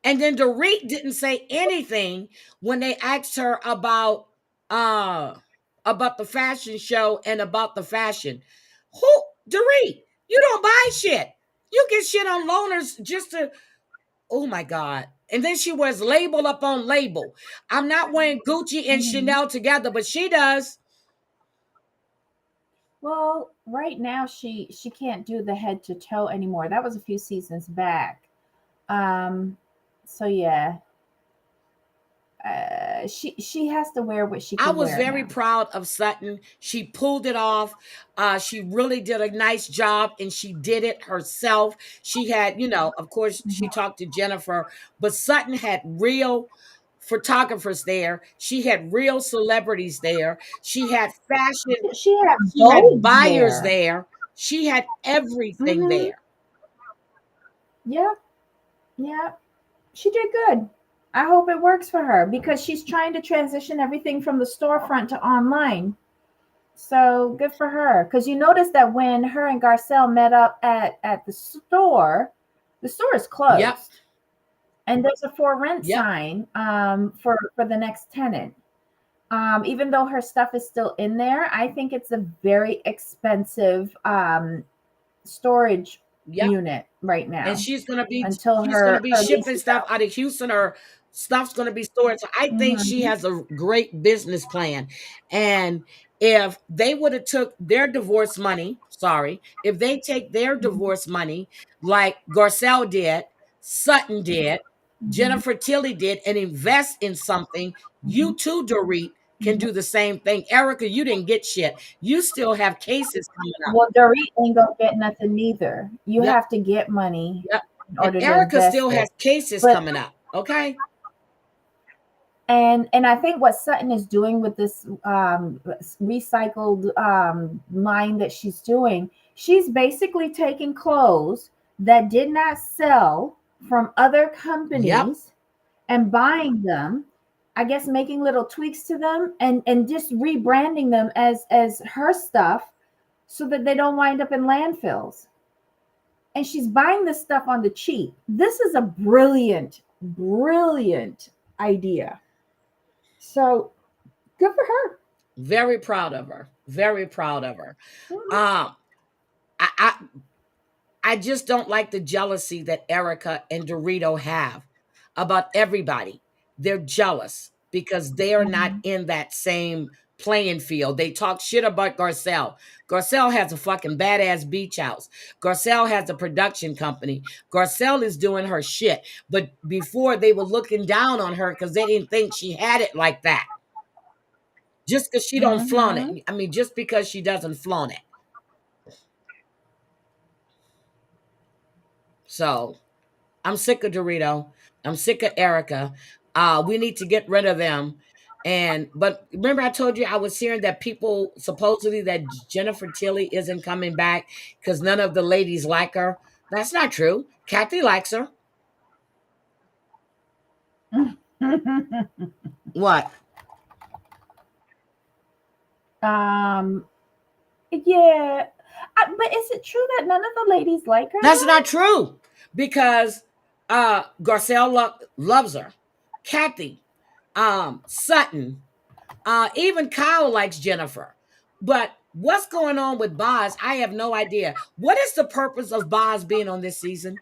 And then Dorit didn't say anything when they asked her about the fashion show and about the fashion. Who Dorit? You don't buy shit. You get shit on loaners just to. Oh my God. And then she wears label up on label. I'm not wearing Gucci and Chanel together, but she does. Well, right now she can't do the head to toe anymore. That was a few seasons back. So yeah. She has to wear what she can I was wear very now. proud of Sutton. She pulled it off. She really did a nice job, and she did it herself. She had, of course, she talked to Jennifer, but Sutton had real photographers there. She had real celebrities there. She had fashion. She had She had Vogue buyers there. there. She had everything there. Yeah. Yeah. She did good. I hope it works for her because she's trying to transition everything from the storefront to online. So good for her. Because you notice that when her and Garcel met up at the store is closed. Yep. And there's a for rent sign for the next tenant. Even though her stuff is still in there, I think it's a very expensive storage unit right now. And she's gonna be her shipping stuff out of Houston. Her stuff's gonna be stored. So I think she has a great business plan. And if they would have took their divorce money, if they take their divorce money like Garcel did, Sutton did, Jennifer Tilly did, and invest in something, you too, Dorit, can do the same thing. Erica, you didn't get shit. You still have cases coming up. Well, Dorit ain't gonna get nothing neither. You have to get money in order and Erica to still has cases coming up. Okay. And I think what Sutton is doing with this recycled line that she's doing, she's basically taking clothes that did not sell from other companies and buying them, I guess making little tweaks to them and just rebranding them as her stuff so that they don't wind up in landfills. And she's buying this stuff on the cheap. This is a brilliant idea. So good for her. Very proud of her. Very proud of her. I just don't like the jealousy that Erica and Dorito have about everybody. They're jealous because they are not in that same playing field. They talk shit about Garcel. Garcel has a fucking badass beach house. Garcel has a production company. Garcel is doing her shit. But before they were looking down on her because they didn't think she had it like that. Just because she don't flaunt it. I mean, just because she doesn't flaunt it. So I'm sick of Dorito. I'm sick of Erica. We need to get rid of them. But remember I told you I was hearing that people supposedly that Jennifer Tilly isn't coming back because none of the ladies like her. That's not true. Kathy likes her. What? Yeah. But is it true that none of the ladies like her? That's not true because Garcel loves her. Kathy, Sutton, even Kyle likes Jennifer. But what's going on with Boz? I have no idea. What is the purpose of Boz being on this season?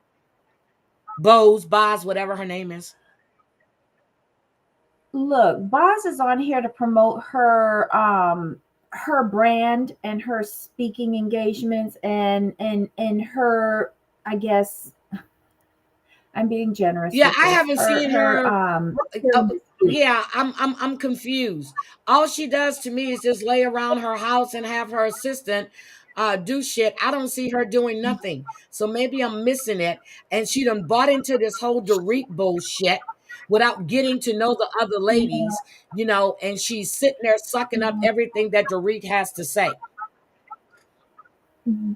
Boz, whatever her name is. Look, Boz is on here to promote her her brand and her speaking engagements and her, I guess I'm being generous. Yeah, I haven't seen her. Yeah, I'm confused. All she does to me is just lay around her house and have her assistant do shit. I don't see her doing nothing. So maybe I'm missing it. And she done bought into this whole Dorit bullshit. without getting to know the other ladies, and she's sitting there sucking up everything that Dorit has to say.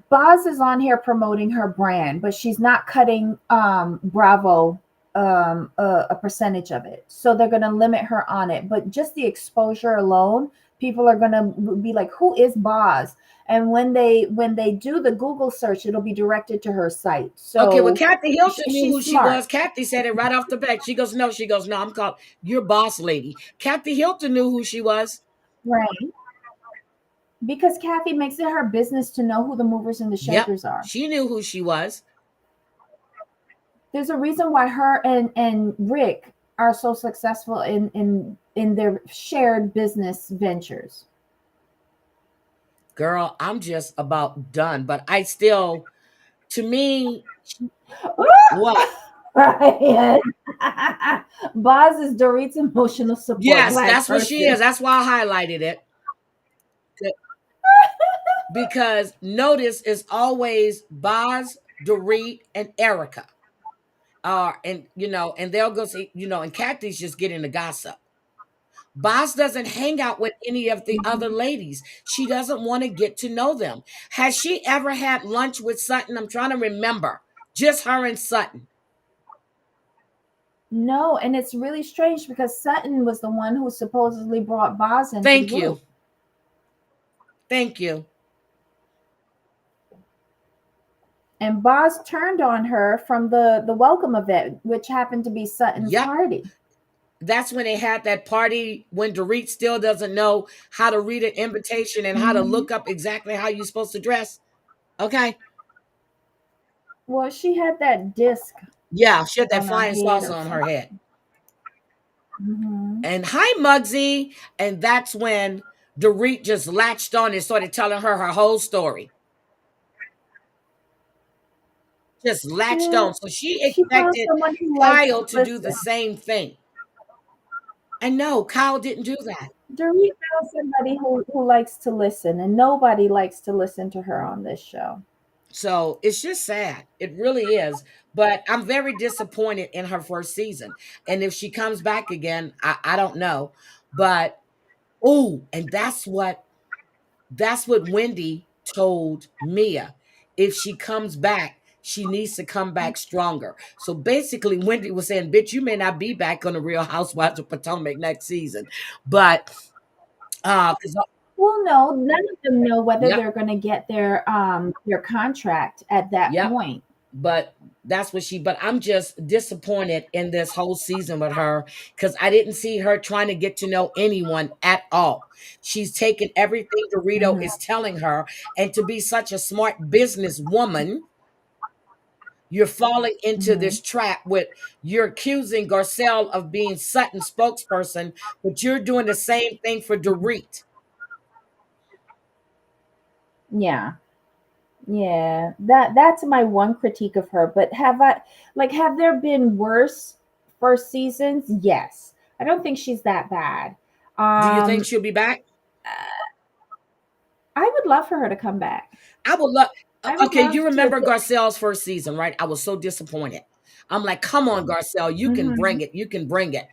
Boz is on here promoting her brand, but she's not cutting Bravo a percentage of it. So they're going to limit her on it. But just the exposure alone, people are going to be like, "Who is Boz?" And when they do the Google search, it'll be directed to her site. So okay, well, Kathy Hilton knew who smart. she was. Kathy said it right off the bat. She goes, no, I'm called your boss lady. Kathy Hilton knew who she was. Right. Because Kathy makes it her business to know who the movers and the shakers are. She knew who she was. There's a reason why her and Rick are so successful in their shared business ventures. Girl, I'm just about done, but I still, to me, what? Right. Boz is Dorit's emotional support. Yes, that's what she is. That's why I highlighted it. Because notice it's always Boz, Dorit, and Erica. And they'll go see, and Kathy's just getting the gossip. Boz doesn't hang out with any of the other ladies. She doesn't want to get to know them. Has she ever had lunch with Sutton? I'm trying to remember. Just her and Sutton. No, and it's really strange because Sutton was the one who supposedly brought Boz into Thank the you. group. Thank you. And Boz turned on her from the welcome event, which happened to be Sutton's party. That's when they had that party when Dorit still doesn't know how to read an invitation and how to look up exactly how you're supposed to dress. Okay. Well, she had that disc. Yeah, she had that flying saucer on her head. And hi, Muggsy. And that's when Dorit just latched on and started telling her whole story. Just latched on. So she expected Kyle to do the same thing. And no, Kyle didn't do that. Dorit found somebody who likes to listen, and nobody likes to listen to her on this show. So it's just sad. It really is. But I'm very disappointed in her first season. And if she comes back again, I don't know. But and that's what Wendy told Mia. If she comes back, she needs to come back stronger. So basically, Wendy was saying, bitch, you may not be back on the Real Housewives of Potomac next season. But well, no, none of them know whether they're going to get their contract at that point. But that's what but I'm just disappointed in this whole season with her because I didn't see her trying to get to know anyone at all. She's taken everything Dorito is telling her, and to be such a smart businesswoman, you're falling into this trap with you're accusing Garcel of being Sutton's spokesperson, but you're doing the same thing for Dorit. Yeah, that's my one critique of her. But have there been worse first seasons? Yes. I don't think she's that bad. Do you think she'll be back? I would love for her to come back. I would love. Okay, you remember Garcel's first season, right? I was so disappointed. I'm like, come on, Garcel, you can bring it. You can bring it.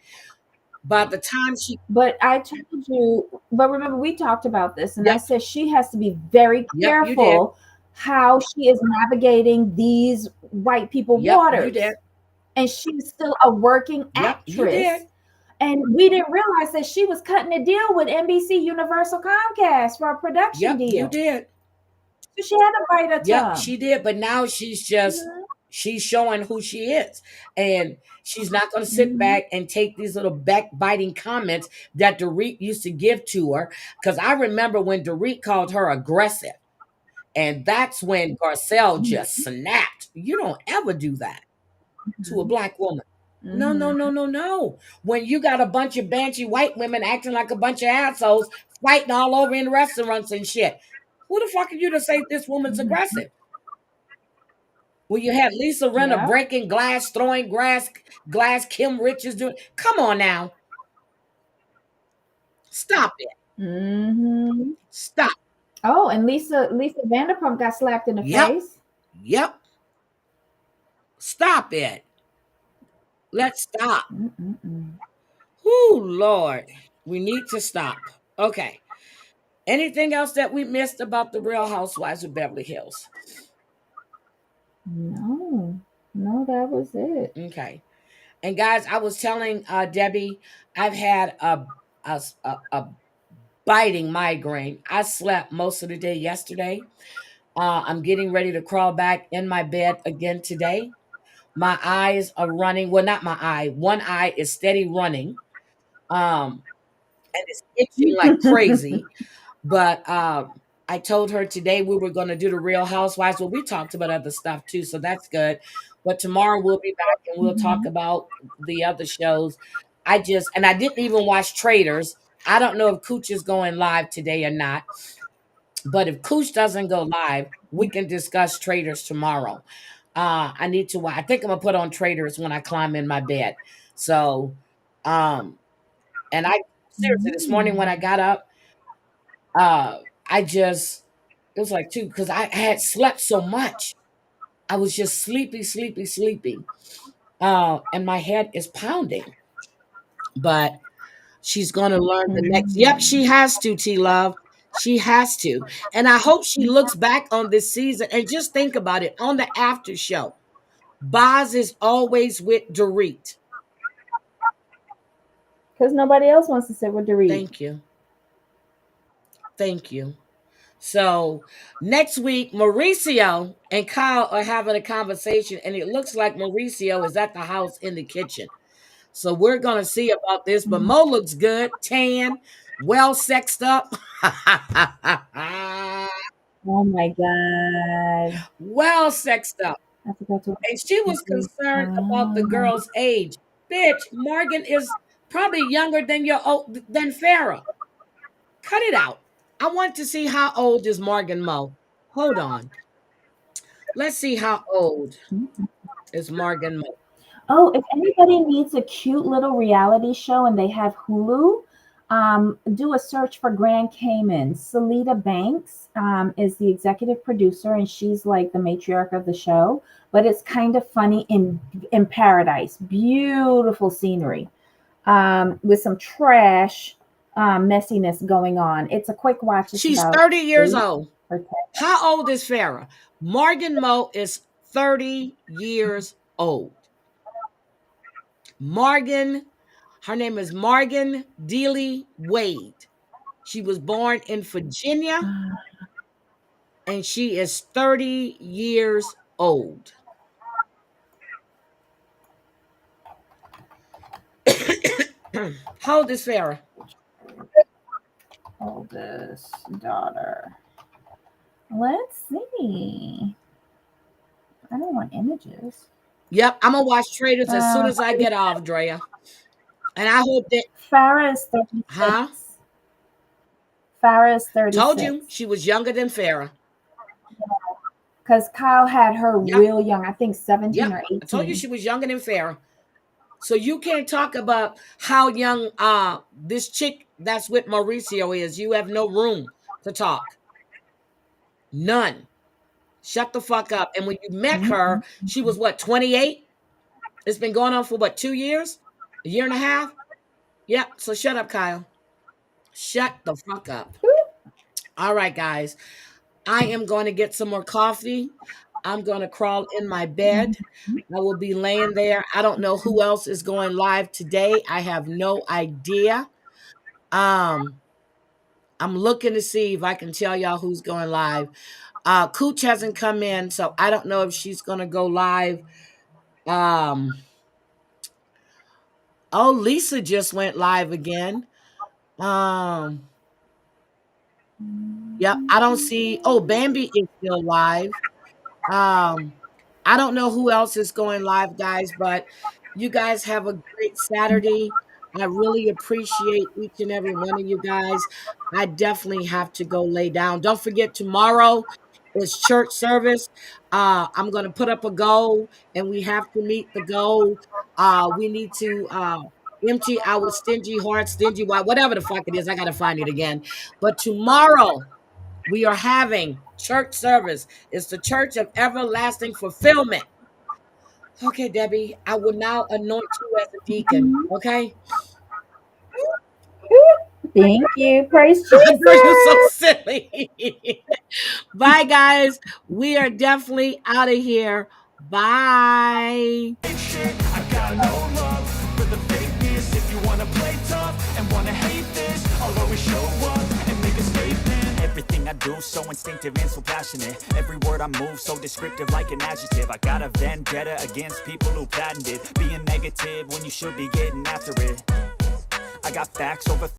By the time But I told you, but remember we talked about this, and I said she has to be very careful how she is navigating these white people waters. You did. And she's still a working actress. You did. And we didn't realize that she was cutting a deal with NBC Universal Comcast for a production deal. You did. So she had to bite her tongue. Yep, she did. But now she's just she's showing who she is. And she's not going to sit back and take these little backbiting comments that Dorit used to give to her. Because I remember when Dorit called her aggressive. And that's when Garcel just snapped. You don't ever do that to a black woman. No. When you got a bunch of banshee white women acting like a bunch of assholes, fighting all over in restaurants and shit. Who the fuck are you to say this woman's aggressive? When you had Lisa Rinna breaking glass, throwing glass, Kim Richards doing. Come on now. Stop it. Stop. Oh, and Lisa Vanderpump got slapped in the face. Yep. Stop it. Let's stop. Mm-mm-mm. Whoo, Lord. We need to stop. Okay. Anything else that we missed about the Real Housewives of Beverly Hills? No, no, that was it. Okay. And guys, I was telling Debbie, I've had a biting migraine. I slept most of the day yesterday. I'm getting ready to crawl back in my bed again today. My eyes are running. Well, not my eye. One eye is steady running. And it's itching like crazy. But I told her today we were going to do the Real Housewives. Well, we talked about other stuff too, so that's good. But tomorrow we'll be back and we'll talk Mhm. about the other shows. I didn't even watch Traders. I don't know if Cooch is going live today or not. But if Cooch doesn't go live, we can discuss Traders tomorrow. I need to. I think I'm gonna put on Traders when I climb in my bed. So, um, and I seriously this morning when I Mm. got up, I just it was like two because I had slept so much. I was just sleepy, sleepy, sleepy. And my head is pounding. But she's gonna learn the next. Yep, she Mm. has to, T Love. She has to. And I hope she looks back on this season and just think about it on the after show. Boz is always with Dorit. Because nobody else wants to sit with Dorit. Thank you. Thank you. So next week, Mauricio and Kyle are having a conversation, and it looks like Mauricio is at the house in the kitchen. So we're gonna see about this. But Mm. Mo looks good, tan, well sexed up. Oh my God. Well sexed up. I forgot to. And she was concerned about the girl's age. Bitch, Morgan is probably younger than than Farrah. Cut it out. I want to see how old is Morgan Mo. Hold on. Let's see how old is Morgan Mo. Oh, if anybody needs a cute little reality show and they have Hulu, do a search for Grand Cayman. Salida Banks is the executive producer, and she's like the matriarch of the show. But it's kind of funny in paradise. Beautiful scenery with some trash messiness going on. It's a quick watch. It's She's about 30 years 8 old. or 10. How old is Farrah? Morgan Mo is 30 years old. Morgan, her name is Morgan Dealey Wade. She was born in Virginia and she is 30 years old. How old is Farrah? Oldest daughter. Let's see. I don't want images. Yep, I'm gonna watch Traders as soon Uh, as I get off, Drea. And I hope that, Farrah is 36. huh? Farrah is Told you 36. she was younger than Farrah. Because Kyle had her Yep, real young, I think 17 yep. or I told you 18. she was younger than Farrah. So you can't talk about how young this chick that's with Mauricio is. You have no room to talk. None. Shut the fuck up. And when you met her, she was what, 28? It's been going on for what, 2 years? A year and a half? Yep. So shut up, Kyle. Shut the fuck up. All right, guys. I am going to get some more coffee. I'm going to crawl in my bed. I will be laying there. I don't know who else is going live today. I have no idea. Um, I'm looking to see if I can tell y'all who's going live. Cooch hasn't come in, so I don't know if she's gonna go live. Um, oh, Lisa just went live again. Um, yep, I don't see. Oh, Bambi is still live. Um, I don't know who else is going live, guys, but you guys have a great Saturday. I really appreciate each and every one of you guys. I definitely have to go lay down. Don't forget, tomorrow is church service. I'm going to put up a goal, and we have to meet the goal. We need to empty our stingy heart, stingy whatever the fuck it is. I got to find it again. But tomorrow, we are having church service. It's the Church of Everlasting Fulfillment. Okay, Debbie, I will now anoint you as a deacon. Okay? Thank you. Praise Girl, you're so Jesus. silly. Bye, guys. We are definitely out of here. Bye. I got no love for the fakeness. If you wanna play tough and wanna hate this, I'll always show up and make a statement. Everything I do so instinctive and so passionate. Every word I move so descriptive like an adjective. I got a vendetta against people who patented being negative when you should be getting after it. I got facts over